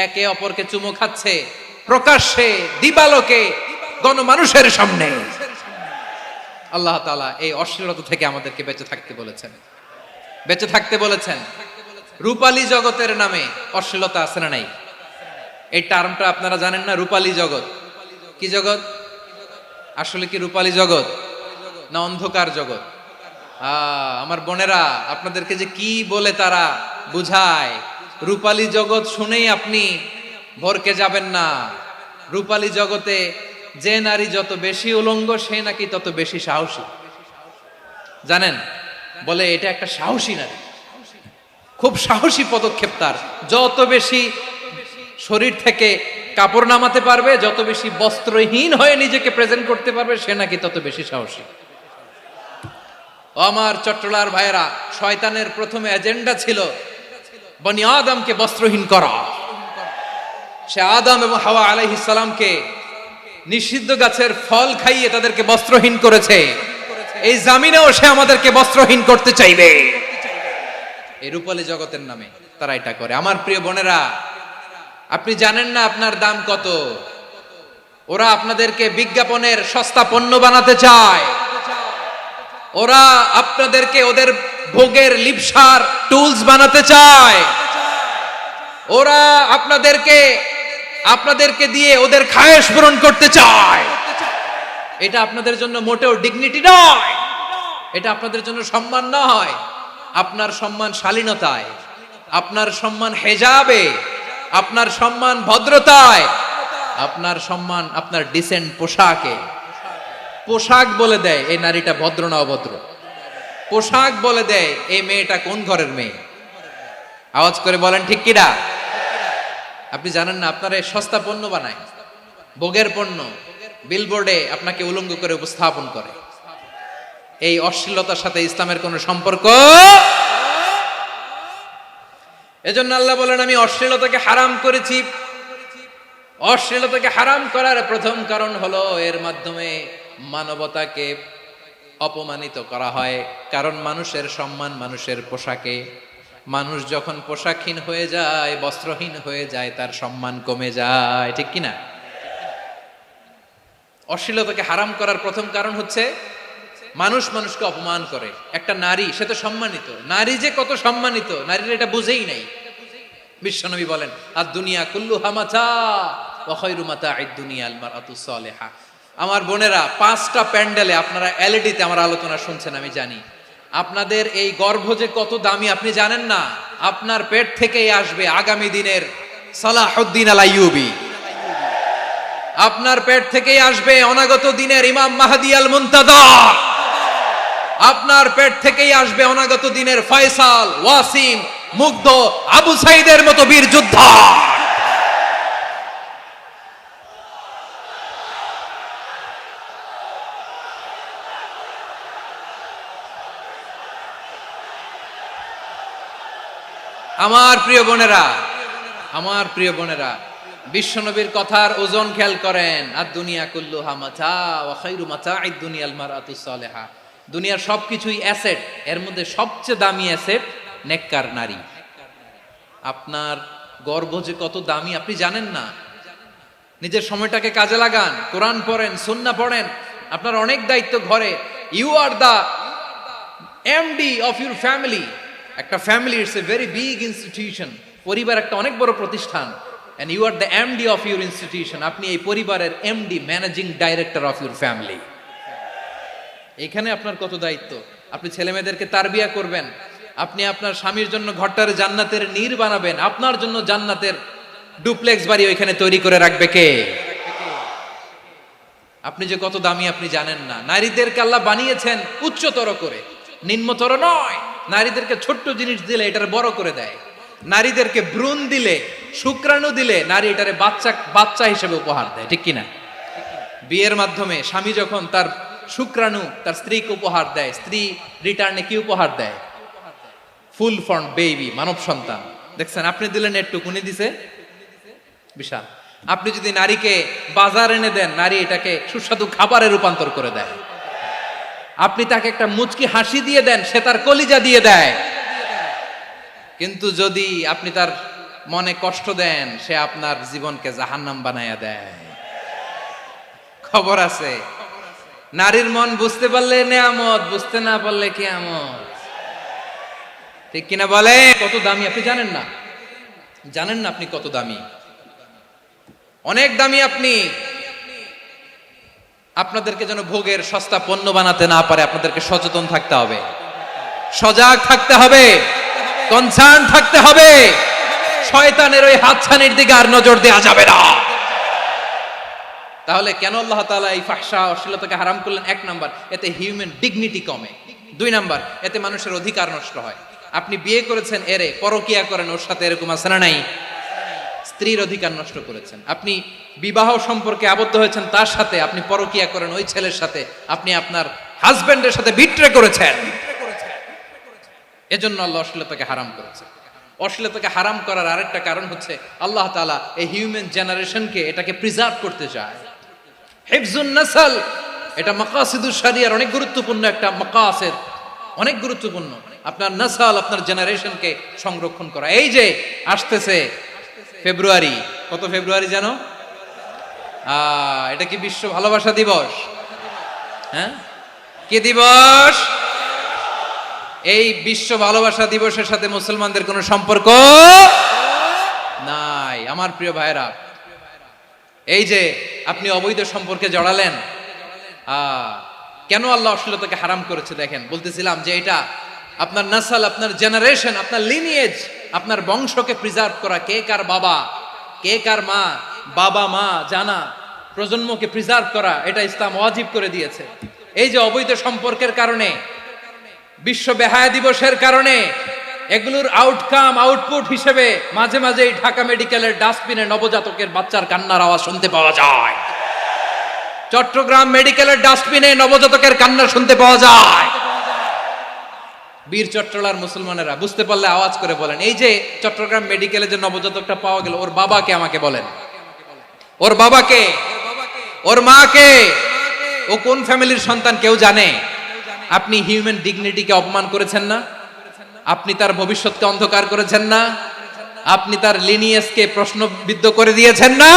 একে অপরকে চুমো খাচ্ছে প্রকাশ্যে, দিবালোকে, গণমানুষের সামনে। আল্লাহ তাআলা এই অশ্লীলতা থেকে আমাদেরকে বেঁচে থাকতে বলেছেন, বেঁচে থাকতে বলেছেন। রূপালী জগতের নামে অশ্লীলতা আছে না নাই? এই টার্মটা আপনারা জানেন না? রূপালী জগৎ কি জগৎ? আসলে কি রূপালী জগৎ না অন্ধকার জগৎ? আমার বোনেরা, আপনাদেরকে যে কি বলে তারা বুঝায়, রূপালী জগৎ শুনেই আপনি ভরকে যাবেন না। রূপালী জগতে যে নারী যত বেশি উলঙ্গ, সে নাকি তত বেশি সাহসী। জানেন? বলে এটা একটা সাহসী নারী, খুব সাহসী পদক্ষেপ তার। যত বেশি শরীর থেকে কাপড় নামাতে পারবে, যত বেশি বস্ত্রহীন হয়ে নিজেকে প্রেজেন্ট করতে পারবে, সে নাকি তত বেশি সাহসী। আমার চট্টলার ভাইয়েরা, শয়তানের প্রথম এজেন্ডা ছিল বনি আদমকে বস্ত্রহীন করা। সে আদম এবং হাওয়া আলাইহিস সালামকে নিষিদ্ধ গাছের ফল খাইয়ে তাদেরকে বস্ত্রহীন করেছে। এই জামিনেও সে আমাদেরকে বস্ত্রহীন করতে চাইবে। এই রূপালী জগতের নামে তারা এটা করে। আমার প্রিয় বোনেরা, আপনি জানেন না আপনার দাম কত। ওরা আপনাদেরকে বিজ্ঞাপনের সস্তা পণ্য বানাতে চায়। ওরা আপনাদেরকে ওদের ভোগের লিপসার টুলস বানাতে চায়। ওরা আপনাদেরকে দিয়ে ওদের খায়েশ পূরণ করতে চায়। এটা আপনাদের জন্য মোটেও ডিগনিটি নয়, এটা আপনাদের জন্য সম্মান নয়। আপনার সম্মান শালীনতায়, আপনার সম্মান হেজাবে, আপনার সম্মান ভদ্রতায়, আপনার সম্মান আপনার ডিসেন্ট পোশাকে। পোশাক বলে দেয় এই নারীটা ভদ্র না অভদ্র। পোশাক বলে দেয় এই মেয়েটা কোন ঘরের মেয়ে। আওয়াজ করে বলেন ঠিক কিনা? আপনি জানেন না, আপনারা সস্তা পণ্য বানায়, ভোগের পণ্য, বিলবোর্ডে আপনাকে উলঙ্গ করে উপস্থাপন করে। এই অশ্লীলতার সাথে ইসলামের কোনো সম্পর্ক। এজন্য আল্লাহ বলেন, আমি অশ্লীলতাকে হারাম করেছি। অশ্লীলতাকে হারাম করার প্রথম কারণ হলো এর মাধ্যমে মানবতাকে অপমানিত করা হয়। কারণ মানুষের সম্মান মানুষের পোশাকে। মানুষ যখন পোশাকহীন হয়ে যায়, বস্ত্রহীন হয়ে যায়, তার সম্মান কমে যায়। ঠিক কিনা? অশ্লীলতাকে হারাম করার প্রথম কারণ হচ্ছে মানুষ মানুষকে অপমান করে। একটা নারী, সে তো সম্মানিত। নারী যে কত সম্মানিত, নারীরা এটা বুঝেই নাই। বিশ্বনবী বলেন, আর দুনিয়া কুল্লুহা মাতা ওয়া খায়রু মাতা'আদ দুনিয়া আল মারআতুস সালিহা। আমার বোনেরা, 5টা প্যান্ডেলে আপনারা এলইডিতে আমার আলোচনা শুনছেন, আমি জানি। আপনাদের এই গর্ভ যে কত দামি আপনি জানেন না। আপনার পেট থেকেই আসবে আগামী দিনের সালাহুদ্দিন আল আইয়ুবী। আপনার পেট থেকেই আসবে অনাগত দিনের ইমাম মাহদী আল মুনতাযর। আপনার পেট থেকেই আসবে অনাগত দিনের ফয়সাল, ওয়াসিম, মুগ্ধ, আবু সাইদের মতো বীর যোদ্ধা। আমার প্রিয় বোনেরা, আমার প্রিয় বোনেরা, বিশ্বনবীর কথার ওজন খেয়াল করেন। আর দুনিয়া কুল্লুহা মাতা ওয়া খায়রু মাতা'আদ দুনিয়াল মারআতুস সালিহা। দুনিয়ার সবকিছুই অ্যাসেট, এর মধ্যে সবচেয়ে দামি অ্যাসেট নেককার নারী। আপনার গর্ভ যে কত দামি আপনি জানেন না। নিজের সময়টাকে কাজে লাগান, কোরআন পড়েন, সুন্নাহ পড়েন। আপনার অনেক দায়িত্ব ঘরে। You are the MD of your family. একটা family it's a very big institution. পরিবার একটা অনেক বড় প্রতিষ্ঠান। and you are the MD of your institution. আপনি এই পরিবারের MD, managing director of your family. এখানে আপনার কত দায়িত্ব। আপনি ছেলে মেয়েদেরকে তারবিয়া করবেন। আপনি আপনার স্বামীর জন্য ঘরটার জান্নাতের নীর বানাবেন। আপনার জন্য জান্নাতের ডুপ্লেক্স বাড়ি ওইখানে তৈরি করে রাখবে কে? আপনি যে কত দামি আপনি জানেন না। নারীদেরকে আল্লাহ বানিয়েছেন উচ্চতর করে, নিম্নতর নয়। নারীদেরকে ছোট্ট জিনিস দিলে এটারে বড় করে দেয়। নারীদেরকে ভ্রূণ দিলে, শুক্রাণু দিলে নারী এটারে বাচ্চা বাচ্চা হিসেবে উপহার দেয়, ঠিক কিনা? বিয়ের মাধ্যমে স্বামী যখন তার শুক্রাণু তার স্ত্রীকে উপহার দেয়, স্ত্রী রিটার্নে কি উপহার দেয়? ফুল ফর্ম বেবি, মানব সন্তান। দেখছেন, আপনি দিলেন একটু, কুনি দিছে বিশাল। আপনি যদি নারীকে বাজার এনে দেন, নারী এটাকে সুস্বাদু খাবারে রূপান্তর করে দেয়। আপনি তাকে একটা মুচকি হাসি দিয়ে দেন, সে তার কলিজা দিয়ে দেয়। কিন্তু যদি আপনি তার মনে কষ্ট দেন, সে আপনার জীবনকে জাহান্নাম বানায়া দেয়। খবর আছে, নারীর মন বুঝতে পারলে নেয়ামত, বুঝতে না পারলে কিয়ামত, ঠিক কিনা বলে? কত দামি আপনি জানেন না, জানেন না আপনি কত দামি, অনেক দামি আপনি। আপনাদেরকে যেন ভোগের সস্তা পণ্য বানাতে না পারে, আপনাদেরকে সচেতন থাকতে হবে, সজাগ থাকতে হবে, কনসার্ন থাকতে হবে। শয়তানের ওই হাতছানির দিকে আর নজর দেওয়া যাবে না। তাহলে কেন আল্লাহ তাআলা এই ফাহশা অশ্লীলতাকে হারাম করলেন? এক নাম্বার, এতে হিউম্যান ডিগনিটি কমে। দুই নাম্বার, এতে মানুষের অধিকার নষ্ট হয়। আপনি বিয়ে করেছেন, এরে পরকিয়া করেন, ওর সাথে এরকম আছে না নাই? স্ত্রীর অধিকার নষ্ট করেছেন। আপনি বিবাহ সম্পর্কে আবদ্ধ হয়েছেন তার সাথে, আপনি পরকিয়া করেন ওই ছেলের সাথে, আপনি আপনার হাজবেন্ডের সাথে বিট্রে করেছেন। এজন্য আল্লাহ অশ্লীলতাকে হারাম করেছে। অশ্লীলতাকে হারাম করার আরেকটা কারণ হচ্ছে আল্লাহ তাআলা এই হিউম্যান জেনারেশনকে এটাকে প্রিজার্ভ করতে চায়। হিফজুন নাসল, এটা মাকাসিদুশ শরিয়ার অনেক গুরুত্বপূর্ণ একটা মাকাসিদ, অনেক গুরুত্বপূর্ণ। আপনার নাসল, আপনার জেনারেশনকে সংরক্ষণ করা। এই যে আসতেছে ফেব্রুয়ারি, কত ফেব্রুয়ারি জানো? এটা কি বিশ্ব ভালোবাসা দিবস? হ্যাঁ, কি দিবস? এই বিশ্ব ভালোবাসা দিবসের সাথে মুসলমানদের কোনো সম্পর্ক নাই। আমার প্রিয় ভাইরা, এই যে আপনি অবৈধ সম্পর্কে জড়ালেন, কেন আল্লাহ অশ্লীলতাকে হারাম করেছে? দেখেন, বলতেছিলাম যে এটা আপনার নাসল, আপনার জেনারেশন, আপনার লিনিয়েজ, আপনার বংশকে প্রিজার্ভ করা। কে কার বাবা, কে কার মা, বাবা মা জানা, প্রজন্মকে প্রিজার্ভ করা, এটা ইসলাম ওয়াজিব করে দিয়েছে। এই যে অবৈধ সম্পর্কের কারণে, বিশ্ব বেহায়া দিবসের কারণে, এগুলোর আউটকাম, আউটপুট হিসেবে মাঝে মাঝে ঢাকা মেডিকেলের ডাস্টবিনে নবজাতকের বাচ্চার কান্নার আওয়াজ শুনতে পাওয়া যায়। চট্টগ্রাম মেডিকেলের ডাস্টবিনে নবজাতকের কান্না শুনতে পাওয়া যায়। বীর চট্টলার মুসলমানেরা বুঝতে পারলে আওয়াজ করে বলেন, এই যে চট্টগ্রাম মেডিকেলে যে নবজাতকটা পাওয়া গেল, ওর বাবাকে আমাকে বলেন, ওর বাবাকে, ওর মাকে, ও কোন ফ্যামিলির সন্তান কেউ জানে? আপনি হিউম্যান ডিগনিটিকে অপমান করেছেন না? আপনি তার ভবিষ্যৎকে অন্ধকার করেছেন না? আপনি তার লিনিয়েজকে প্রশ্নবিদ্ধ করে দিয়েছেন না?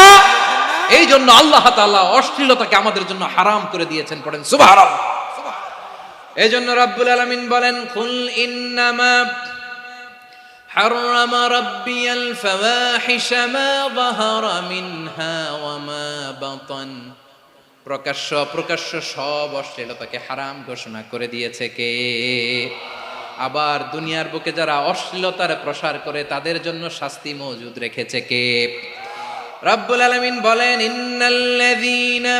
এই জন্য আল্লাহ তাআলা অশ্লীলতাকে আমাদের জন্য হারাম করে দিয়েছেন। পড়েন সুবহানাল্লাহ। এই জন্য রাব্বুল আলামিন বলেন, কুল ইন্নামা হারামা রাব্বিয়াল ফাওয়াহিশা মা যাহারা মিনহা ওয়া মা বাতান। প্রকাশ্য অপ্রকাশ্য সব অশ্লীলতাকে হারাম ঘোষণা করে দিয়েছে কে? আবার দুনিয়ার বুকে যারা অশ্লীলতার প্রসার করে তাদের জন্য শাস্তি মজুদ রেখেছে কে? রাব্বুল আলামিন বলেন, ইন্নাল্লাযীনা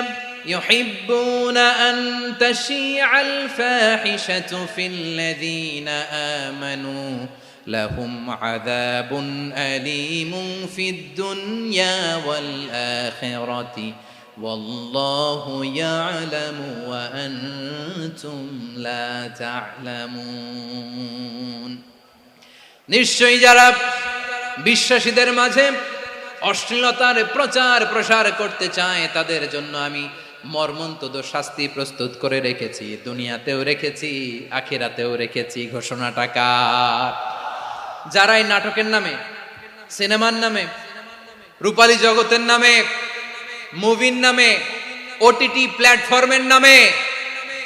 ইউহিব্বুনা আন তাশিআল ফাহিশাতু ফিল্লাযীনা আমানু লাহুম আযাবুন আলীমুন ফিদ দুনিয়া ওয়াল আখিরাতি ওয়াল্লাহু ইয়ালামু ওয়া আনতুম লা তা'লামুন। নিশ্চয়ই যারা বিশ্বাসীদের মাঝে অশ্লীলতার প্রচার প্রসার করতে চায় তাদের জন্য আমি মর্মন্তুদ শাস্তি প্রস্তুত করে রেখেছি, দুনিয়াতেও রেখেছি, আখিরাতেও রেখেছি। ঘোষণাটা কার? যারা এই নাটকের নামে, সিনেমার নামে, রূপালী জগতের নামে, মুভির নামে, ওটিটি প্ল্যাটফর্মের নামে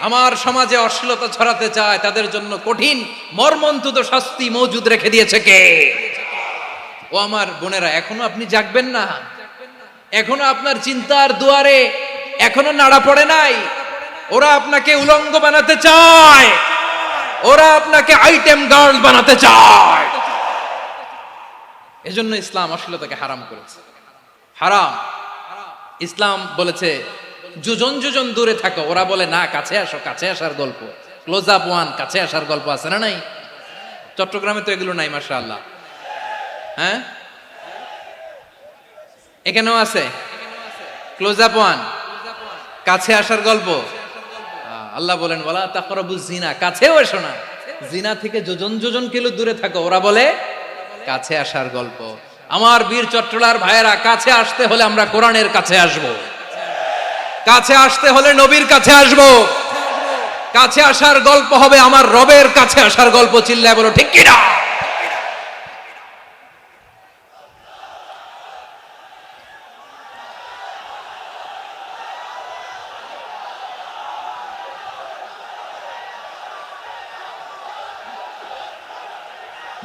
আমার সমাজে অশ্লীলতা ছড়াতে চায়, তাদের জন্য কঠিন মর্মন্তুদ শাস্তি মজুদ রেখে দিয়েছে কে? ও আমার বোনেরা, এখনো আপনি জাগবেন না? এখনো আপনার চিন্তার দুয়ারে এখনো নাড়া পড়ে নাই? ওরা আপনাকে উলঙ্গ বানাতে চায়, ওরা আপনাকে আইটেম গার্ল বানাতে চায়। এজন্য ইসলাম অশ্লীলতাকে হারাম করেছে। হারাম। ইসলাম বলেছে যোজন যোজন দূরে থাকো, ওরা বলে না কাছে আসো, কাছে আসার গল্প, ক্লোজ আপ ওয়ান, কাছে আসার গল্প আছে না নাই? চট্টগ্রামে তো এগুলো নাই মাশাআল্লাহ। হ্যাঁ, এখানেও আছে ক্লোজ আপ ওয়ান, কাছে আসার গল্প। আল্লাহ বলেন ওয়ালা তাকরাবুজ জিনা, কাছেও এসো না, জিনা থেকে যোজন যোজন কিলো দূরে থাকো, ওরা বলে কাছে আসার গল্প। আমার বীর চট্টলার ভাইয়েরা, কাছে আসতে হলে আমরা কোরআনের কাছে আসব, কাছে আসতে হলে নবীর কাছে আসব, কাছে আসার গল্প হবে আমার রবের কাছে আসার গল্প। চিল্লায় বলো ঠিক কিনা?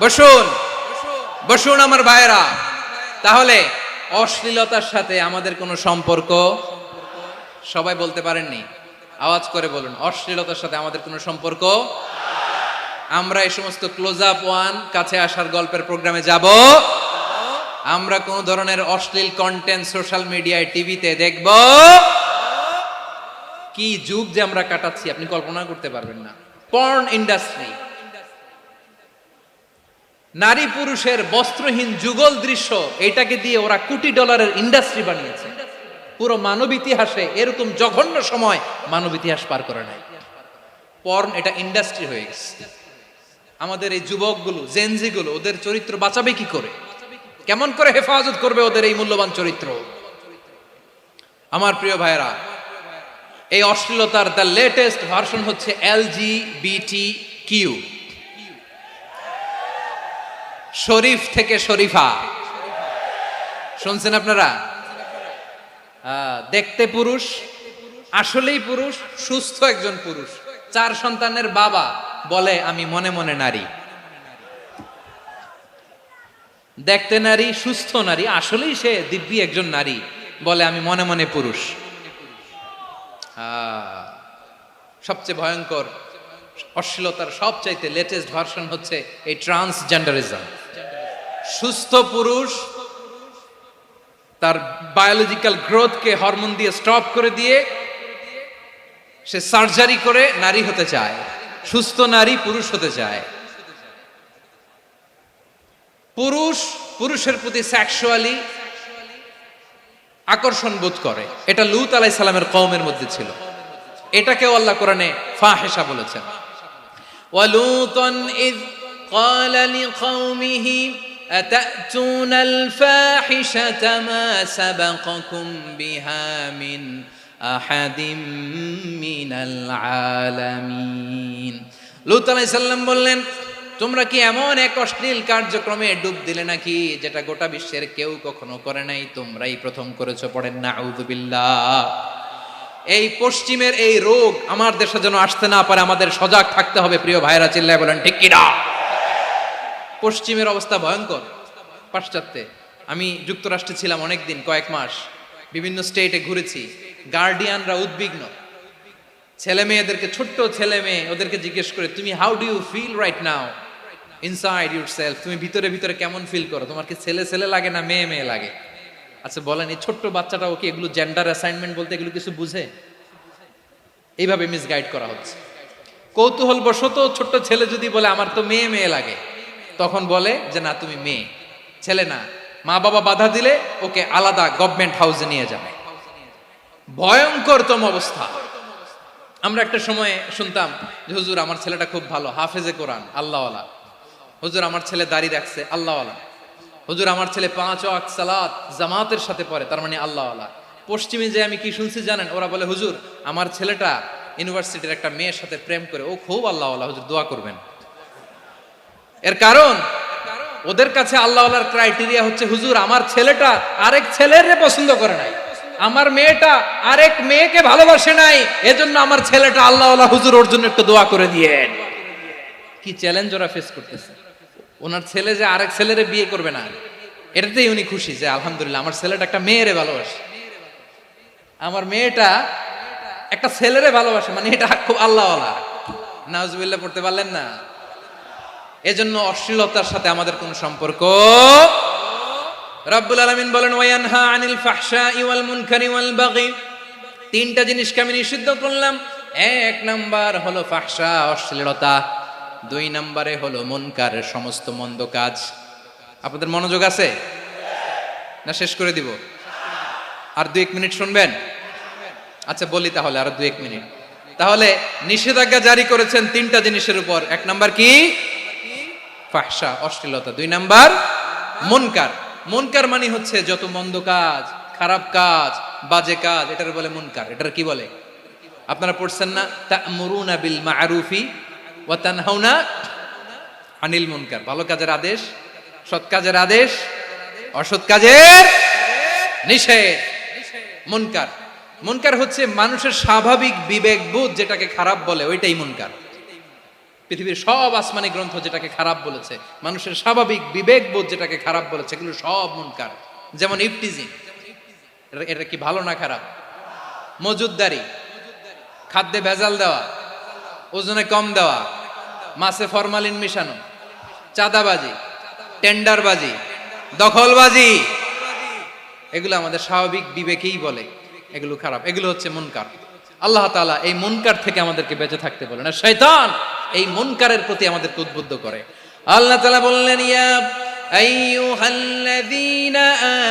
বসুন বসুন আমার ভাইয়েরা। তাহলে অশ্লীলতার সাথে আমাদের কোনো সম্পর্ক? সবাই বলতে পারেননি, আওয়াজ করে বলুন, অশ্লীলতার সাথে আমাদের কোনো সম্পর্ক? আমরা এই সমস্ত ক্লোজ আপ ওয়ান, কাছে আসার গল্পের প্রোগ্রামে যাব? আমরা কোন ধরনের অশ্লীল কন্টেন্ট সোশ্যাল মিডিয়ায়, টিভিতে দেখব? কি যুগ যে আমরা কাটাচ্ছি আপনি কল্পনা করতে পারবেন না। পর্ন ইন্ডাস্ট্রি, নারী পুরুষের বস্ত্রহীন যুগল দৃশ্য, এটাকে দিয়ে ওরা কোটি ডলারের ইন্ডাস্ট্রি বানিয়েছে। পুরো মানব ইতিহাসে এরকম জঘন্য সময় মানব ইতিহাস পার করে নাই। পর্ন এটা ইন্ডাস্ট্রি হয়ে গেছে। আমাদের এই যুবকগুলো, জেনজিগুলো, ওদের চরিত্র বাঁচাবে কি করে? কেমন করে হেফাজত করবে ওদের এই মূল্যবান চরিত্র? আমার প্রিয় ভাইরা, এই অশ্লীলতার দ্য লেটেস্ট ভার্সন হচ্ছে LGBT-Q, শরীফ থেকে শরীফা। শুনছেন আপনারা? দেখতে পুরুষ, আসলেই পুরুষ, সুস্থ একজন পুরুষ, 4 সন্তানের বাবা, বলে আমি মনে মনে নারী। দেখতে নারী, সুস্থ নারী, আসলেই সে দিব্যি একজন নারী, বলে আমি মনে মনে পুরুষ। সবচেয়ে ভয়ঙ্কর অশ্লীলতার সবচাইতে লেটেস্ট ভার্সন হচ্ছে এই ট্রান্সজেন্ডারিজম। সুস্থ পুরুষ তার বায়োলজিক্যাল গ্রোথকে হরমোন দিয়ে স্টপ করে দিয়ে সে সার্জারি করে নারী হতে চায়, সুস্থ নারী পুরুষ হতে চায়। পুরুষ পুরুষের প্রতি সেক্সুয়ালি আকর্ষণ বোধ করে, এটা লূত আলাইহিস সালামের কওমের মধ্যে ছিল। এটাকেও আল্লাহ কোরআনে ফাহিশা বলেছেন। ওয়ালুতান ইয ক্বালা লিকাওমিহি আতাতুনাল ফাহিশাতা মা সাবাকাকুম বিহা মিন আহাদিম মিনাল আলামিন। লূত আলাইহিস সালাম বললেন, তোমরা কি এমন এক অশ্লীল কার্যক্রমে ডুব দিলে নাকি যেটা গোটা বিশ্বের কেউ কখনো করে নাই, তোমরাই প্রথম করেছো। পড়েন নাউযুবিল্লাহ। এই পশ্চিমের এই রোগ আমার দেশে যেন আসতে না পারে, আমাদের সজাগ থাকতে হবে। প্রিয় ভাইরা, চিল্লায় বলেন ঠিক কিনা? পশ্চিমের অবস্থা ভয়ঙ্কর। পাশ্চাত্যে, আমি যুক্তরাষ্ট্রে ছিলাম অনেকদিন, কয়েক মাস, বিভিন্ন স্টেটে ঘুরেছি। গার্ডিয়ানরা উদ্বিগ্ন, ছেলে মেয়েদেরকে, ছোট্ট ছেলে মেয়ে, ওদেরকে জিজ্ঞেস করে, তুমি how do you feel right now inside yourself? তুমি ভিতরে ভিতরে কেমন ফিল করো? তোমার কি ছেলে ছেলে লাগে না মেয়ে মেয়ে লাগে? আচ্ছা বলেন, এই ছোট্ট বাচ্চাটাও কি এগুলো জেন্ডার অ্যাসাইনমেন্ট বলতে এগুলো কিছু বুঝে? এইভাবে মিসগাইড করা হচ্ছে। কৌতূহল বশত ছোট্ট ছেলে যদি বলে আমার তো মেয়ে মেয়ে লাগে, তখন বলে যে না তুমি মেয়ে, ছেলে না। মা বাবা বাধা দিলে ওকে আলাদা গভর্নমেন্ট হাউসে নিয়ে যাবে। ভয়ঙ্করতম অবস্থা। আমরা একটা সময়ে শুনতাম যে হুজুর আমার ছেলেটা খুব ভালো, হাফেজে কোরআন, আল্লাহওয়ালা। হুজুর আমার ছেলে দাড়ি রাখছে, আল্লাহওয়ালা। হুজুর আমার ছেলে 5 ওয়াক্ত সালাত জামাতের সাথে পড়ে, তার মানে আল্লাহওয়ালা। পশ্চিমে যে আমি কি শুনছি জানেন? ওরা বলে হুজুর আমার ছেলেটা ইউনিভার্সিটির একটা মেয়ের সাথে প্রেম করে, ও খুব আল্লাহওয়ালা, হুজুর দোয়া করবেন। এর কারণ ওদের কাছে আল্লাহওয়ালার ক্রাইটেরিয়া হচ্ছে হুজুর আমার ছেলেটা আরেক ছেলের পছন্দ করে নাই, আমার মেয়েটা আরেক মেয়েকে ভালোবাসে নাই, এজন্য আমার ছেলেটা আল্লাহওয়ালা, হুজুর ওর জন্য একটু দোয়া করে দিয়েন। কি চ্যালেঞ্জ ওরা ফেস করতেছে। ওনার ছেলে যে আরেক ছেলেরে বিয়ে করবে না, এটাতেই উনি খুশি যে আলহামদুলিল্লাহ আমার ছেলেটা একটা মেয়েরে ভালোবাসে, আমার মেয়েটা একটা ছেলেরে ভালোবাসে, মানে এটা খুব আল্লাহওয়ালা। নাউজুবিল্লাহ পড়তে পারলেন না? এজন্য অশ্লীলতার সাথে আমাদের কোন সম্পর্ক। রব্বুল আলামিন বলেন ওয়ায়ানহা আনিল ফাহশাই ওয়াল মুনকারি ওয়াল বাগি তিনটা জিনিসকে আমি নিষিদ্ধ করলাম। এক নাম্বার হলো ফাহশা, অশ্লীলতা। দুই নাম্বারে হলো মুনকার, সমস্ত মন্দ কাজ। আপনাদের মনোযোগ আছে না? শেষ করে দিব? আর 2-1 মিনিট শুনবেন? আচ্ছা বলি তাহলে, আর 2-1 মিনিট। তাহলে নিষেধাজ্ঞা জারি করেছেন তিনটা জিনিসের উপর। এক নাম্বার কি? ফাহশা, অশ্লীলতা। দুই নাম্বার মুনকার। মুনকার মানে হচ্ছে যত মন্দ কাজ, খারাপ কাজ, বাজে কাজ, এটার বলে মুনকার। এটার কি বলে? আপনারা পড়ছেন না, তা'মুরুনা বিল মা'রুফি ওয়া তানহাউনা আনিল মুনকার। ভালো কাজের আদেশ, সৎ কাজের আদেশ, অসৎ কাজের নিষেধ। মুনকার, মুনকার হচ্ছে মানুষের স্বাভাবিক বিবেকবোধ যেটাকে খারাপ বলে, ওইটাই মুনকার। পৃথিবীর সব আসমানি গ্রন্থ যেটাকে খারাপ বলেছে, মানুষের স্বাভাবিক বিবেকবোধ যেটাকে খারাপ বলেছে, এগুলো সব মুনকার। যেমন ইফটিজিং, এটা কি ভালো না খারাপ? মজুদদারি, খাদ্যে ভেজাল দেওয়া, ওজনে কম দেওয়া, মাছে ফরমালিন মিশানো, চাঁদাবাজি, টেন্ডারবাজি, দখলবাজি, এগুলো আমাদের স্বাভাবিক বিবেকেই বলে এগুলো খারাপ, এগুলো হচ্ছে মুনকার। আল্লাহ তাআলা এই মুনকার থেকে আমাদেরকে বেঁচে থাকতে বলেন, আর শয়তান এই মুনকারের প্রতি আমাদেরকে উদ্বুদ্ধ করে। আল্লাহ তাআলা বললেন, ইয়া আইয়ুহাল্লাযীনা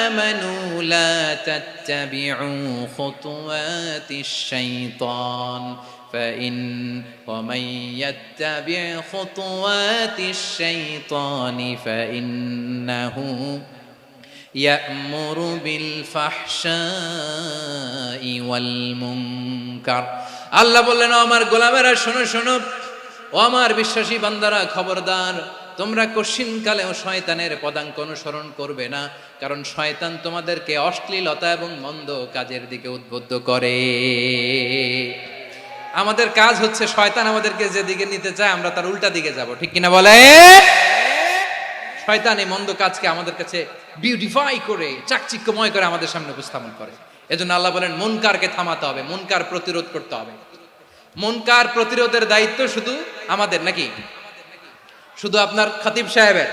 আমানু লা তাত্তাবিউ খুতুওয়াতিশ শাইতান ফাইন ওয়া মান ইয়াত্তাবি' খুতুওয়াতিশ শাইতানি ফাইন্নাহু ইয়া'মুরু বিল ফাহশাই ওয়াল মুনকার। আল্লাহ বললেন, আমার গোলামেরা শোনো শোনো, ও আমার বিশ্বাসী বান্দারা খবরদার, তোমরা কশিনকালেও শয়তানের পদাঙ্ক অনুসরণ করবে না, কারণ শয়তান তোমাদেরকে অশ্লীলতা এবং মন্দ কাজের দিকে উদ্বুদ্ধ করে। আমাদের কাজ হচ্ছে শয়তান আমাদেরকে যেদিকে নিতে চায় আমরা তার উল্টা দিকে যাব, ঠিক কিনা বলে? শয়তান এই মন্দ কাজকে আমাদের কাছে বিউটিফাই করে, চাকচিক্যময় করে আমাদের সামনে উপস্থাপন করে। এজন্য আল্লাহ বলেন মুনকারকে থামাতে হবে, মুনকার প্রতিরোধ করতে হবে। মুনকার প্রতিরোধের দায়িত্ব শুধু আমাদের নাকি? শুধু আপনার খতিব সাহেবের,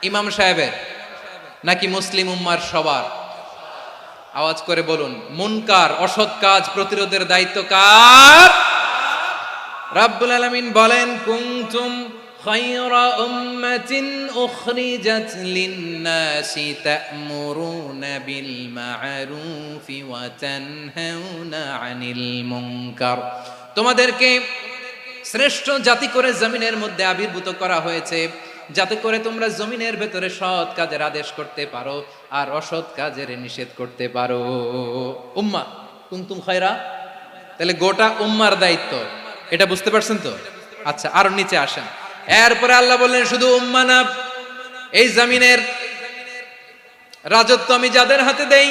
ইমাম সাহেবের, নাকি মুসলিম উম্মার সবার? আওয়াজ করে বলুন, মুনকার, অসৎ কাজ প্রতিরোধের দায়িত্ব কার? রাব্বুল আলামিন বলেন, কুনতুম খায়রা উম্মাতিন উখরিজাত লিন-নাসি তা'মুরুনা বিল মা'রুফি ওয়া তানহাউনা আনিল মুনকার। তোমাদেরকে শ্রেষ্ঠ জাতি করে জমিনের মধ্যে আবির্ভূত করা হয়েছে, যাতে করে তোমরা জমিনের ভেতরে সৎ কাজের আদেশ করতে পারো আর অসৎ কাজের নিষেধ করতে পারো। উম্মাহ কুনতুম খায়রা, তাহলে গোটা উম্মার দায়িত্ব, এটা বুঝতে পারছেন তো? আচ্ছা, আরো নিচে আসেন। এরপরে আল্লাহ বললেন, শুধু উম্মাহ না, এই জমিনের রাজত্ব আমি যাদের হাতে দেই,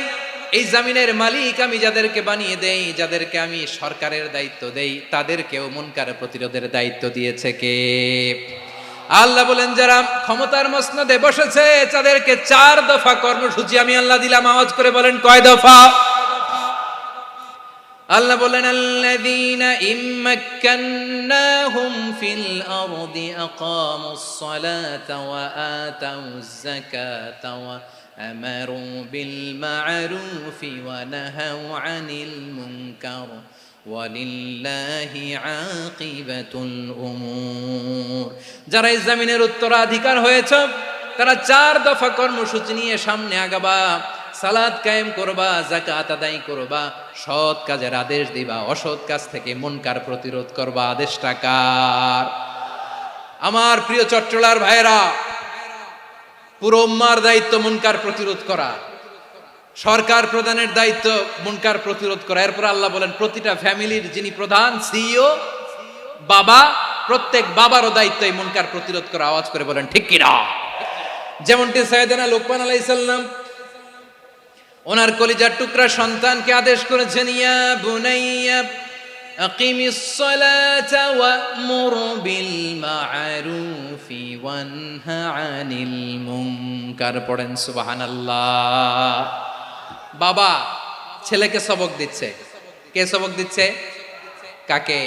এই জমিনের মালিক আমি যাদেরকে বানিয়ে দেই, যাদেরকে আমি সরকারের দায়িত্ব দেই, তাদেরকেও মুনকার প্রতিরোধের দায়িত্ব দিয়েছে কে? আল্লাহ বলেন, যারা ক্ষমতার মসনদে বসেছে তাদেরকে 4 দফা কর্মসূচি আমি আল্লাহ দিলাম। আওয়াজ করে বলেন, কয় দফা? আল্লাহ বলেন, আল্লাযীনা ইম্মাক্কান্নাহুম ফিল আরদি আকামুস সালাতা ওয়া আতাউয যাকাতা ওয়া আমারু বিল মা'রুফি ওয়া নাহাউ আনিল মুনকার ওয়ালিল্লাহি আকিবাতুল উমুর। যারা এই জমিনের উত্তরাধিকার হয়েছে তারা 4 দফা কর্মসূচি নিয়ে সামনে আগাবা। সালাত কায়েম করবা, যাকাত আদায় করবা, সৎ কাজের আদেশ দিবা, অসৎ কাজ থেকে মুনকার প্রতিরোধ করবা। আদেশটা কার? আমার প্রিয় চট্টলার ভাইরা, পুরো উম্মার দায়িত্ব মুনকার প্রতিরোধ করা, সরকার প্রধানের দায়িত্ব মুনকার প্রতিরোধ করা। এরপর আল্লাহ বলেন, প্রতিটা ফ্যামিলির যিনি প্রধান সিইও বাবা, প্রত্যেক বাবারও দায়িত্ব এই মুনকার প্রতিরোধ করা। আওয়াজ করে বলেন ঠিক কিনা? যেমনটি সাইয়েদনা লুকমান আলাইহিস সালাম ওনার কলিজার টুকরা সন্তানকে আদেশ করেছেন, ইয়া বুনাইয়া আকিমিস সালাতা ওয়া'মুর বিল মা'রুফি ওয়ানহা আনিল মুনকার। পড়েন সুবহানাল্লাহ। বাবা ছেলেকে সবক দিচ্ছে। কে সবক দিচ্ছে? কাকে?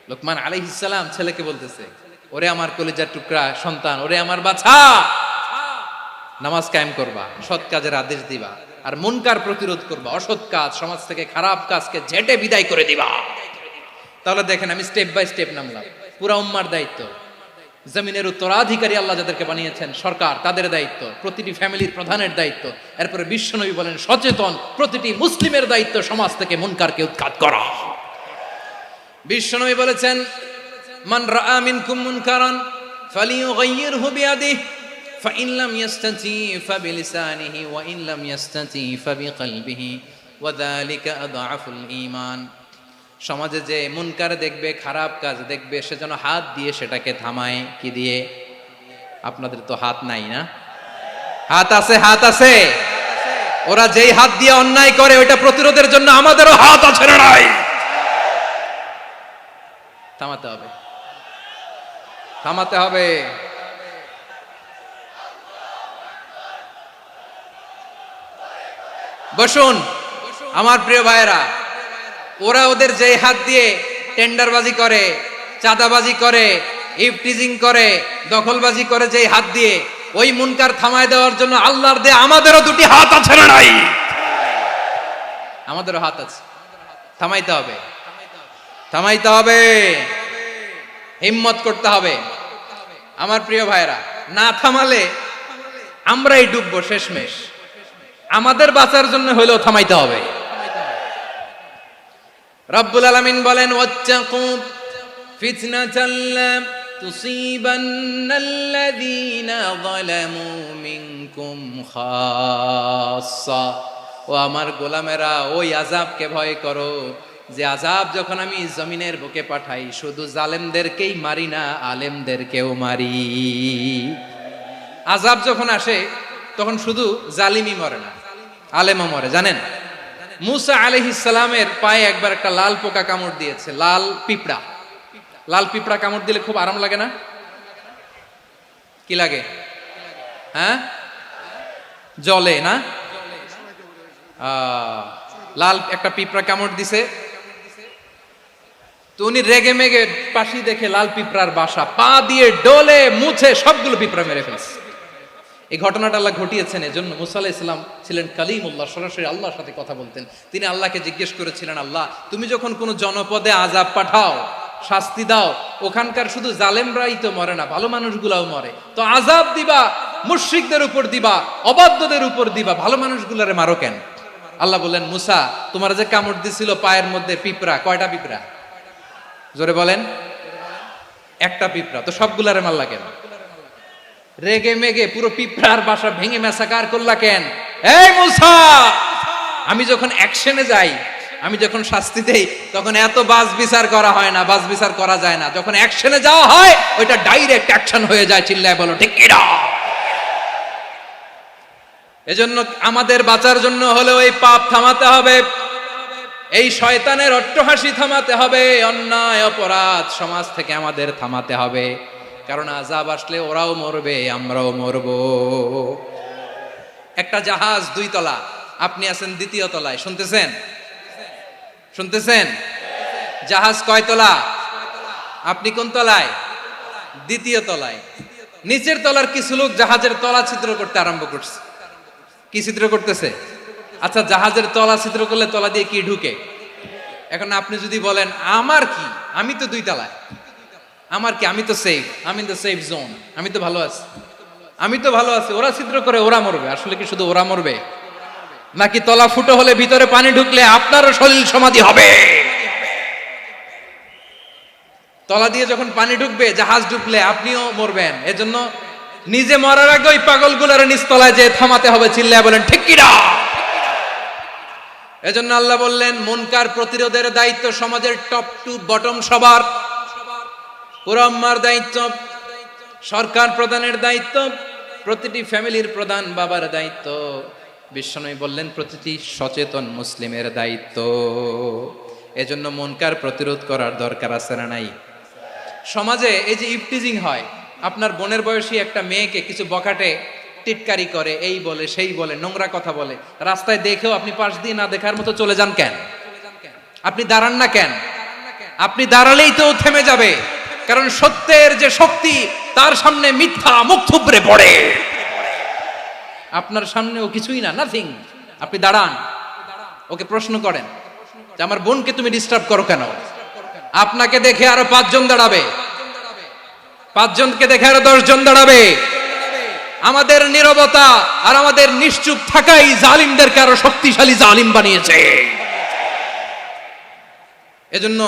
লুকমান আলাইহিস সালাম ছেলেকে বলতেছে, ওরে আমার কলিজার টুকরা সন্তান, ওরে আমার বাছা, নামাজ কায়েম করবা, সৎ কাজের আদেশ দিবা, আর মুনকার প্রতিরোধ করবা, অসৎ কাজ, সমাজ থেকে খারাপ কাজকে ঝেঁটে বিদায় করে দিবা। তাহলে দেখেন আমি স্টেপ বাই স্টেপ নামলাম। পুরা উম্মার দায়িত্ব, জমিনের উত্তরাধিকারী আল্লাহ যাদেরকে বানিয়েছেন সরকার, তাদের দায়িত্ব, প্রতিটি ফ্যামিলির প্রধানের দায়িত্ব। এরপরে বিশ্বনবী বলেন সচেতন প্রতিটি মুসলিমের দায়িত্ব সমাজ থেকে মুনকারকে উৎখাত করা। বিশ্বনবী বলেছেন মান রাআ মিনকুম মুনকারান ফালিয়ুগাইয়িরহু বিয়াদিহি ফাইন লাম ইয়াস্তাতি ফাবিলিসানিহি ওয়া ইন লাম ইয়াস্তাতি ফাবিকলবিহি ওয়া যালিকা আযআফুল ঈমান। সমাজে যে মুনকার দেখবে, খারাপ কাজ দেখবে, সে যেন হাত দিয়ে সেটাকে থামায়। কি দিয়ে? আপনাদের তো হাত নাই না? হাত আছে, হাত আছে। ওরা যেই হাত দিয়ে অন্যায় করে ওইটা প্রতিরোধের জন্য আমাদেরও হাত আছে না নাই? থামাতে হবে, থামাতে হবে। বসুন আমার প্রিয় ভাইয়েরা, ওরা ওদের যে হাত দিয়ে টেন্ডারবাজি করে, চাঁদাবাজি করে, ইফটিজিং করে, দখলবাজি করে, যে হাত দিয়ে, ওই মুনকার থামায় দেওয়ার জন্য আল্লাহর দেয়া আমাদেরও দুটি হাত আছে না নাই? আমাদেরও হাত আছে, থামাইতে হবে, থামাইতে হবে, হিম্মত করতে হবে। আমার প্রিয় ভাইয়েরা, না থামালে আমরাই ডুববো শেষমেশ। আমাদের বাঁচার জন্য হলেও থামাইতে হবে। রব্বুল আলামিন বলেন ওয়াত্তাকু ফিতনাতাল লা তুসিবান্নাল্লাযীনা যালামু মিনকুম খাসসা। ও আমার গোলামেরা, ওই আযাবকে ভয় করো যে আযাব যখন আমি জমিনের বুকে পাঠাই শুধু জালেমদেরকেই মারি না, আলেমদেরকেও মারি। আযাব যখন আসে তখন শুধু জালিমই মরে না, আলেমও মরে। জানেন মুসা আলাইহিস সালামের পায়ে একবার একটা লাল পোকা কামড় দিয়েছে, লাল পিঁপড়া। লাল পিঁপড়া কামড় দিলে খুব আরাম লাগে না? কি লাগে? হ্যাঁ, জলে না? লাল একটা পিঁপড়া কামড় দিছে, তো উনি রেগে মেগে পাশি দেখে লাল পিঁপড়ার বাসা, পা দিয়ে ডলে মুছে সবগুলো পিঁপড়া মেরে ফেলছে। এই ঘটনাটা আল্লাহ ঘটিয়েছেন। এজন্য মুসা আলাইহিস সালাম ছিলেন কালিমুল্লাহ, সরাসরি আল্লাহর সাথে কথা বলতেন। তিনি আল্লাহকে জিজ্ঞেস করেছিলেন, আল্লাহ তুমি যখন কোনো জনপদে আযাব পাঠাও, শাস্তি দাও, ওখানকার শুধু জালেমরাই তো মরে না, ভালো মানুষগুলাও মরে, তো আযাব দিবা মুশরিকদের উপর দিবা, অবাধ্যদের উপর দিবা, ভালো মানুষগুলারে মারো কেন? আল্লাহ বললেন, মুসা তোমার যে কামড় দিছিল পায়ের মধ্যে পিঁপড়া, কয়টা পিঁপড়া? জোরে বলেন। একটা পিঁপড়া, তো সবগুলারে মারলা কেন? রেগে মেগে পুরো পিঁপড়ার বাসা ভেঙে মেসাকার করলা কেন? এই মুসা, আমি যখন অ্যাকশনে যাই, আমি যখন শাস্তি দেই, তখন এত বাস বিচার করা হয় না, বাস বিচার করা যায় না। যখন অ্যাকশনে যাওয়া হয় ওইটা ডাইরেক্ট অ্যাকশন হয়ে যায়। চিল্লায় বলো ঠিক কি না? এজন্য আমাদের বাঁচার জন্য হলেও এই পাপ থামাতে হবে, এই শয়তানের অট্টহাসি থামাতে হবে, অন্যায় অপরাধ সমাজ থেকে আমাদের থামাতে হবে। কারণ আযাব আসলে ওরাও মরবে, আমরাও মরব। একটা জাহাজ 2 তলা, আপনি আছেন 2য় তলায়, শুনতেছেন? শুনতেছেন? জাহাজ কয় তলা? আপনি কোন তলায়? 2য় তলায়। নিচের তলার কিছু লোক জাহাজের তলা ছিদ্র করতে আরম্ভ করছে। কি ছিদ্র করতেছে? আচ্ছা, জাহাজের তলা ছিদ্র করলে তলা দিয়ে কি ঢুকে? এখন আপনি যদি বলেন আমার কি, আমি তো 2 তলায়, আমার কি, আমি তো সেফ, আমি তো সেফ জোন, আমি তো ভালো আছি, আমি তো ভালো আছি, ওরা ছিদ্র করে ওরা মরবে। আসলে কি শুধু ওরা মরবে, নাকি তলা ফুটো হলে ভিতরে পানি ঢুকলে আপনারও শরীর সমাধি হবে? তলা দিয়ে যখন পানি ঢুকবে, জাহাজ ঢুকলে আপনিও মরবেন। এজন্য নিজে মরার আগে ওই পাগলগুলোর নিচতলায় যে থামাতে হবে। চিল্লায় বলেন ঠিক কি না? এজন্য আল্লাহ বললেন মুনকার প্রতিরোধের দায়িত্ব সমাজের টপ টু বটম সবার, পুরো উম্মার দায়িত্ব, সরকার প্রধানের দায়িত্ব, প্রতিটি ফ্যামিলির প্রধান বাবার দায়িত্ব। বিশ্বনবী বললেন প্রতিটি সচেতন মুসলিমের দায়িত্ব। এজন্য মুনকার প্রতিরোধ করার দরকার আছে না নাই? সমাজে এই যে ইফটিজিং হয়, আপনার বোনের বয়সী একটা মেয়েকে কিছু বখাটে টিটকারি করে, এই বলে সেই বলে, নোংরা কথা বলে, রাস্তায় দেখেও আপনি পাশ দিয়ে না দেখার মতো চলে যান কেন? আপনি দাঁড়ান না কেন? আপনি দাঁড়ালেই তো থেমে যাবে, কারণ সত্যের যে শক্তি তার সামনে মিথ্যা মুখ থুবড়ে পড়ে। আপনার সামনেও কিছুই না, নাথিং। আপনি দাঁড়ান, ওকে প্রশ্ন করেন যে আমার বোনকে তুমি ডিস্টার্ব করো কেন? আপনাকে দেখে আরো 5 জন দাঁড়াবে, 5 জনকে দেখে আরো 10 জন দাঁড়াবে। আমাদের নীরবতা আর আমাদের নিশ্চুপ থাকাই জালিমদেরকে আরো শক্তিশালী জালিম বানিয়েছে। এজন্য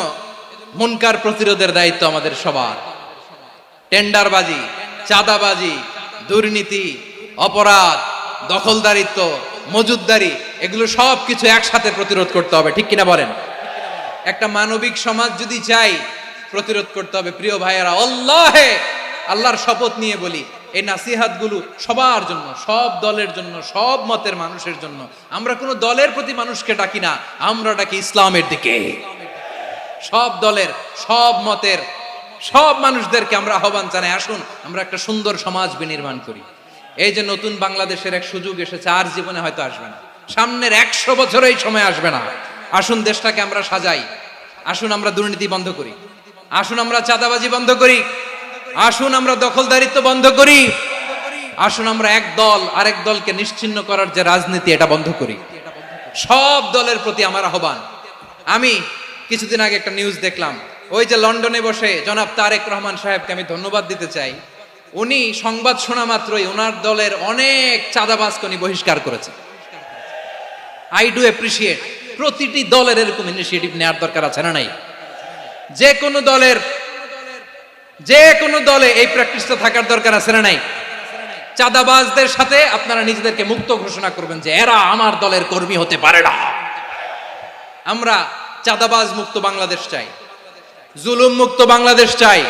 মুনকার প্রতিরোধের দায়িত্ব আমাদের সবার। টেন্ডারবাজি, চাঁদাবাজি, দুর্নীতি, অপরাধ, দখলদারিত্ব, মজুদদারি, এগুলো সব কিছু একসাথে প্রতিরোধ করতে হবে, ঠিক কিনা বলেন? একটা মানবিক সমাজ যদি চাই, প্রতিরোধ করতে হবে। প্রিয় ভাইয়েরা, আল্লাহর শপথ নিয়ে বলি, এই নাসিহাত গুলো সবার জন্য, সব দলের জন্য, সব মতের মানুষের জন্য। আমরা কোনো দলের প্রতি মানুষকে ডাকি না, আমরা ডাকি ইসলামের দিকে। সব দলের, সব মতের, সব মানুষদেরকে আমরা আহ্বান জানাই, আসুন আমরা একটা সুন্দর সমাজ বিনির্মাণ করি। এই যে নতুন বাংলাদেশের এক সুযোগ এসেছে, আর জীবনে হয়তো আসবে না, সামনের 100 বছর এই সময় আসবে না। আসুন দেশটাকে আমরা সাজাই, আসুন আমরা দুর্নীতি বন্ধ করি, আসুন আমরা চাঁদাবাজি বন্ধ করি, আসুন আমরা দখলদারিত্ব বন্ধ করি, আসুন আমরা এক দল আরেক দলকে নিশ্চিহ্ন করার যে রাজনীতি, এটা বন্ধ করি। সব দলের প্রতি আমার আহ্বান। আমি কিছুদিন আগে একটা নিউজ দেখলাম, ওই যে লন্ডনে বসে জনাব তারেক রহমান সাহেবকে আমি ধন্যবাদ দিতে চাই। উনি সংবাদ শোনা মাত্রই ওনার দলের অনেক চাঁদাবাজকে উনি বহিষ্কার করেছে। I do appreciate. প্রতিটি দলের এরকম ইনিশিয়েটিভ নেওয়ার দরকার আছে না নাই? যে কোনো দলে এই প্র্যাকটিসটা থাকার দরকার আছে না নাই? চাঁদাবাজদের সাথে আপনারা নিজেদেরকে মুক্ত ঘোষণা করবেন যে এরা আমার দলের কর্মী হতে পারে না। আমরা চাঁদাবাজ মুক্ত বাংলাদেশ চাই, জুলুম মুক্ত বাংলাদেশ চাই,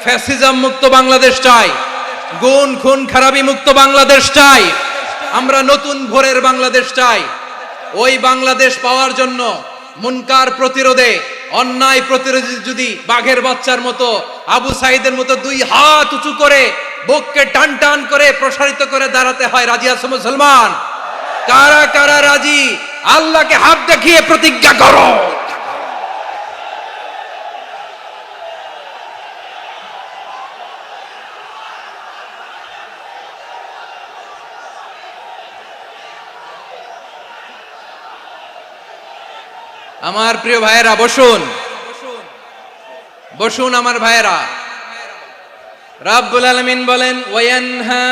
ফ্যাসিজম মুক্ত বাংলাদেশ চাই, গুণ খুন খারাপি মুক্ত বাংলাদেশ চাই। আমরা নতুন ভোরের বাংলাদেশ চাই। ওই বাংলাদেশ পাওয়ার জন্য মুনকার প্রতিরোধে, অন্যায় প্রতিরোধে যদি বাঘের বাচ্চার মতো, আবু সাইদের মতো 2 হাত উঁচু করে বুককে টান টান করে প্রসারিত করে দাঁড়াতে হয়, রাজি আছো মুসলমান? কারা কারা রাজি? আল্লাহকে হাত দেখিয়ে প্রতিজ্ঞা করো। আমার প্রিয় ভাইয়েরা, বসুন বসুন আমার ভাইয়েরা। রাব্বুল আলামিন বলেন, ওয়ায়ানহা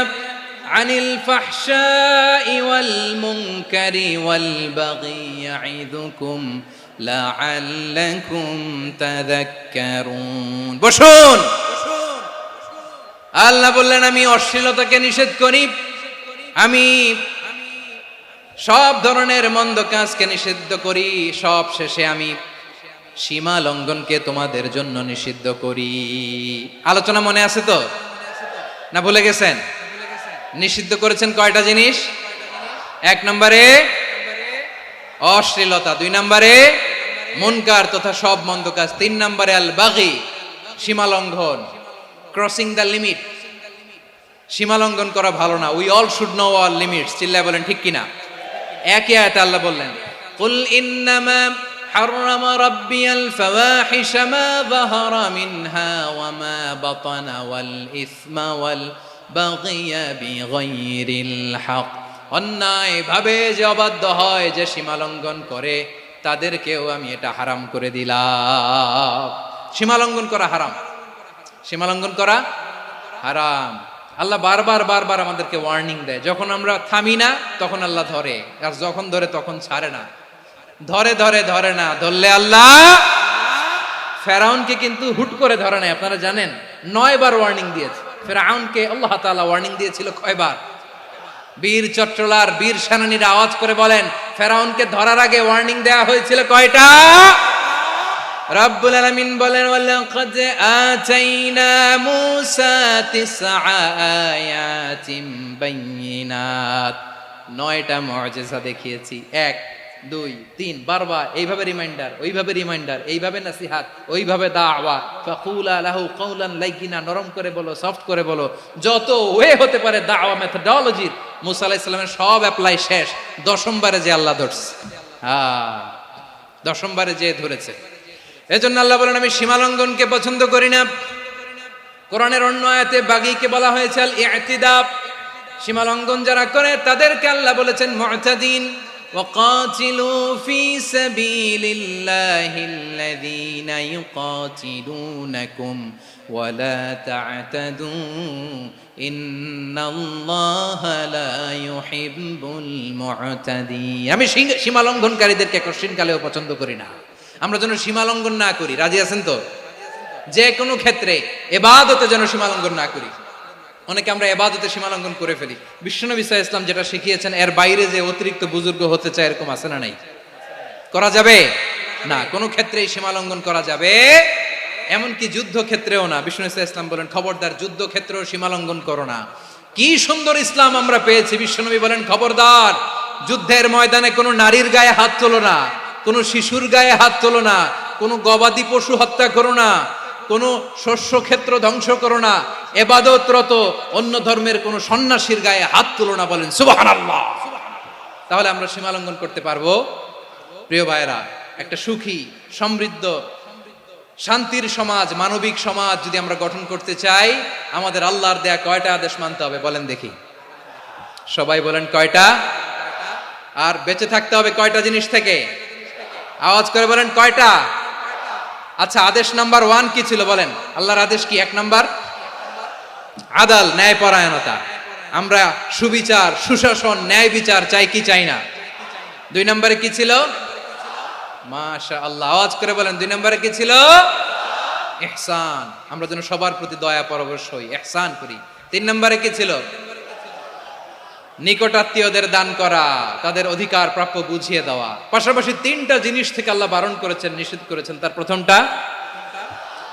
আনিল ফাহশাই ওয়াল মুনকারি ওয়াল বাগি ইয়াইদুকুম লাআল্লাকুম তাযাক্কারুন। বসুন। আল্লাহ বললেন, আমি অশ্লীলতাকে নিষেধ করি, আমি সব ধরনের মন্দ কাজকে নিষিদ্ধ করি, সব শেষে আমি সীমা লঙ্ঘনকে তোমাদের জন্য নিষিদ্ধ করি। আলোচনা মনে আছে তো, না ভুলে গেছেন? নিষিদ্ধ করেছেন কয়টা জিনিস? 1 নম্বরে অশ্লীলতা, 2 নম্বরে মুনকার তথা সব মন্দ কাজ, 3 নম্বরে আল বাগি, সীমা লঙ্ঘন, ক্রসিং দ্য লিমিট। সীমা লঙ্ঘন করা ভালো না। We all should know our limits. চিল্লায় বলেন ঠিক কিনা? একই আয়াতে আল্লাহ বললেন, কুল ইন্নামা হাররামা রাব্বিয়াল ফাওয়াহিশা মা যাহারা মিনহা ওয়া মা বাতানা ওয়াল ইসমা ওয়াল বাগিয়া বিগাইরিল হক। অন্যায় ভাবে যে অবাধ্য হয়, যে সীমা লঙ্ঘন করে, তাদেরকেও আমি এটা হারাম করে দিলাম। সীমা লঙ্ঘন করা হারাম, সীমা লঙ্ঘন করা হারাম। আল্লাহ বারবার আমাদেরকে ওয়ার্নিং দেয়। যখন আমরা থামি না তখন আল্লাহ ধরে, আর যখন ধরে তখন ছাড়ে না। ধরে না, ধরলে আল্লাহ। ফেরাউনকে কিন্তু হুট করে ধরে নাই, আপনারা জানেন 9 বার ওয়ার্নিং দিয়েছে। ফেরাউনকে আল্লাহ তাআলা ওয়ার্নিং দিয়েছিল কয়বার? বীর চট্টলার বীর সেনানীরা আওয়াজ করে বলেন, ফেরাউনকে ধরার আগে ওয়ার্নিং দেওয়া হয়েছিল কয়টা? রাব্বুল আলামিন বলেন, ওয়ালাকাদ আতাইনা মূসা 9 আয়াতিন বাইয়িনাত। 9টা মুআজিজা দেখিয়েছি। 1 2 3 বারবার এইভাবে রিমাইন্ডার, ওইভাবে রিমাইন্ডার, এইভাবে নসিহাত, ওইভাবে দাওয়া। ফাকুলা লাহু কাওলান লাইয়িনা, নরম করে বলো, সফট করে বলো, যত ওয়ে হতে পারে দাওয়া মেথডোলজি। মূসা আলাইহিস সালামের সব অ্যাপ্লাই শেষ। 10ম বারে যে আল্লাহ ধরছে, 10ম বারে যে ধরেছে। এজন্য আল্লাহ বলেন, আমি সীমা লঙ্ঘনকে পছন্দ করি না। কোরআনের অন্য আয়াতে বাগীকে বলা হয়েছে আল ইতিদা। সীমা লঙ্ঘন যারা করে তাদেরকে আল্লাহ বলেছেন মুতাদিন। وقاتلوا في سبيل الله الذين يقاتلونكم ولا تعتدوا إن الله لا يحب المعتدين। আমি সীমা লঙ্ঘনকারীদেরকে কোশ্চিনকালেও পছন্দ করি না। আমরা যেন সীমা লঙ্ঘন না করি, রাজি আছেন তো? যে কোনো ক্ষেত্রে ইবাদতে যেন সীমা লঙ্ঘন না করি। অনেকে আমরা ইবাদতে সীমা লঙ্ঘন করে ফেলি। বিশ্বনবী সাল্লাল্লাহু আলাইহি ওয়াসাল্লাম যেটা শিখিয়েছেন এর বাইরে যে অতিরিক্ত বুজুর্গ হতে চায় এরকম আছে না নাই? করা যাবে না, কোনো ক্ষেত্রেই সীমা লঙ্ঘন করা যাবে, এমনকি যুদ্ধ ক্ষেত্রেও না। বিশ্বনবী সাল্লাল্লাহু আলাইহি ওয়াসাল্লাম বলেন খবরদার যুদ্ধ ক্ষেত্রেও সীমা লঙ্ঘন করো না। কি সুন্দর ইসলাম আমরা পেয়েছি। বিশ্বনবী বলেন খবরদার যুদ্ধের ময়দানে কোনো নারীর গায়ে হাত তোলো না, কোনো শিশুর গায়ে হাত তোলো না, কোনো গবাদি পশু হত্যা করো না, কোনো শস্য ক্ষেত্র ধ্বংস করো না, ইবাদতরত অন্য ধর্মের কোনো সন্ন্যাসীর গায়ে হাত তোলো না। বলেন সুবহানাল্লাহ। তাহলে আমরা সীমা লঙ্ঘন করতে পারবো? প্রিয় ভাইরা, একটা সুখী সমৃদ্ধ শান্তির সমাজ, মানবিক সমাজ যদি আমরা গঠন করতে চাই, আমাদের আল্লাহর দেয়া কয়টা আদেশ মানতে হবে বলেন দেখি? সবাই বলেন কয়টা? আর বেঁচে থাকতে হবে কয়টা জিনিস থেকে? আওয়াজ করে বলেন কয়টা? আচ্ছা, আদেশ নাম্বার 1 কি ছিল বলেন? আল্লাহর আদেশ কি? 1 নাম্বার আদাল, ন্যায়পরায়ণতা। আমরা সুবিচার, সুশাসন, ন্যায় বিচার চাই কি চাই না? 2 নম্বরে কি ছিল? মাশাআল্লাহ, আওয়াজ করে বলেন 2 নম্বরে কি ছিল? ইহসান। আমরা যেন সবার প্রতি দয়া পরবশ হই, ইহসান করি। 3 নম্বরে কি ছিল? নিকটাত্মীয়দের দান করা, তাদের অধিকার প্রাপ্য বুঝিয়ে দেওয়া। পাশাপাশি 3টা জিনিস থেকে আল্লাহ বারণ করেছেন, নিষেধ করেছেন। তার প্রথমটা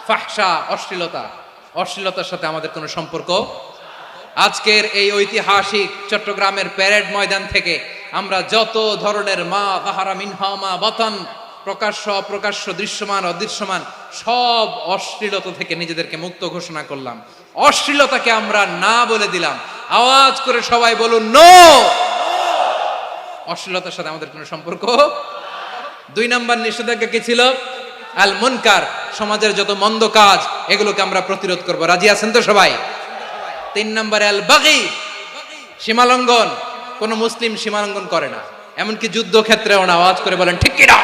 ফাহশা, অশ্লীলতা। অশ্লীলতার সাথে আমাদের কোনো সম্পর্ক। আজকের এই ঐতিহাসিক চট্টগ্রামের প্যারেড ময়দান থেকে আমরা যত ধরনের মা যাহারা মিনহা মা বাতান, প্রকাশ্য অপ্রকাশ্য, দৃশ্যমান অদৃশ্যমান, সব অশ্লীলতা থেকে নিজেদেরকে মুক্ত ঘোষণা করলাম। অশ্লীলতাকে আমরা না বলে দিলাম। আওয়াজ করে সবাই বলুন নো। অশ্লীলতার সাথে আমাদের কোনো সম্পর্ক। 2 নম্বর নিষেধাজ্ঞা কি ছিল? আল মুনকার, সমাজের যত মন্দ কাজ এগুলোকে আমরা প্রতিরোধ করব। রাজি আছেন তো সবাই? 3 নম্বরে আল বাগি, সীমালঙ্ঘন। কোন মুসলিম সীমালঙ্ঘন করে না, এমনকি যুদ্ধ ক্ষেত্রেও না। আওয়াজ করে বলেন ঠিক কি না?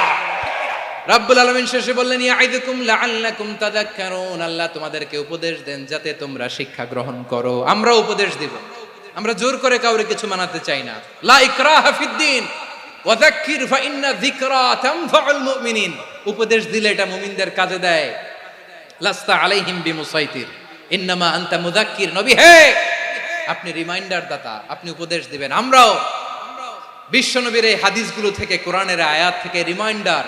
রব্বুল আলামিন শেষে বললেন ইয়াইদুকুম লাআল্লাকুম তাযাক্কারুন, আল্লাহ তোমাদেরকে উপদেশ দেন যাতে তোমরা শিক্ষা গ্রহণ করো। আমরা উপদেশ দিব, আমরা জোর করে কাউরে কিছু মানাতে চাই না। লা ইকরাহা ফিদ্দিন ওয়া যাক্কির ফাইন্না যিকরা তানফাউল মুমিনিন। উপদেশ দিলে এটা মুমিনদের কাজে দেয়। লাস্তা আলাইহিম বিমুসাইতির ইন্নামা আনতা মুযাক্কির। নবী হে, আপনি রিমাইন্ডার দাতা, আপনি উপদেশ দিবেন। আমরাও বিশ্বনবীর এই হাদিসগুলো থেকে, কোরআনের আয়াত থেকে রিমাইন্ডার,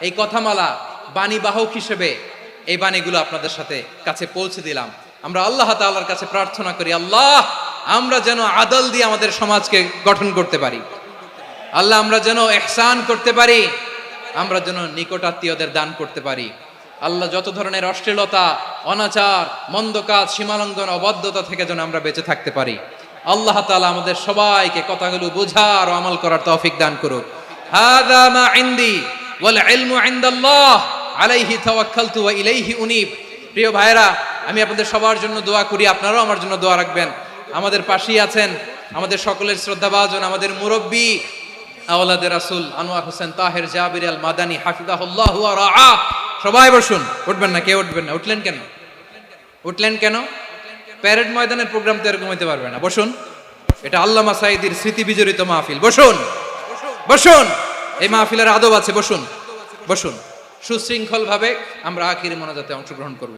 এই কথামালা বাণী বাহক হিসেবে এই বাণীগুলো আপনাদের সাথে কাছে পৌঁছে দিলাম। আমরা আল্লাহ তাআলার কাছে প্রার্থনা করি, আল্লাহ আমরা যেন আদল দিয়ে আমাদের সমাজকে গঠন করতে পারি। আল্লাহ আমরা যেন ইহসান করতে পারি, আমরা যেন নিকটাত্মীয়দের দান করতে পারি। আল্লাহ যত ধরনের অশ্লীলতা, অনাচার, মন্দ কাজ, সীমালঙ্ঘন, অবাধ্যতা থেকে যেন আমরা বেঁচে থাকতে পারি। আল্লাহ তাআলা আমাদের সবাইকে কথাগুলো বোঝার ও আমল করার তৌফিক দান করুক। হাযা মা ইনদি ওয়াল ইলমু ইনদাল্লাহ আলাইহি তাওয়াক্কালতু ওয়া ইলাইহি উনীব। প্রিয় ভাইরা, আমি আপনাদের সবার জন্য দোয়া করি, আপনারাও আমার জন্য দোয়া রাখবেন। আমাদের পাশেই আছেন আমাদের সকলের শ্রদ্ধাভাজন আমাদের মুরব্বী আওলাদে রাসূল আনোয়ার হোসেন তাহের জাবির আল মাদানী হাফিজাহুল্লাহ ওয়া রাআ। সবাই বসুন। উঠবেন না? কেউ উঠবেন না? উঠলেন কেন? উঠলেন কেন? প্যারেড ময়দানের প্রোগ্রাম তো এরকম হইতে পারবে না। বসুন, এটা আল্লামা সাঈদীর স্মৃতি বিজড়িত মাহফিল। বসুন, বসুন, এই মাহফিলের আদব আছে। বসুন, বসুন। সুশৃঙ্খল ভাবে আমরা আখিরি মোনাজাতে অংশগ্রহণ করব।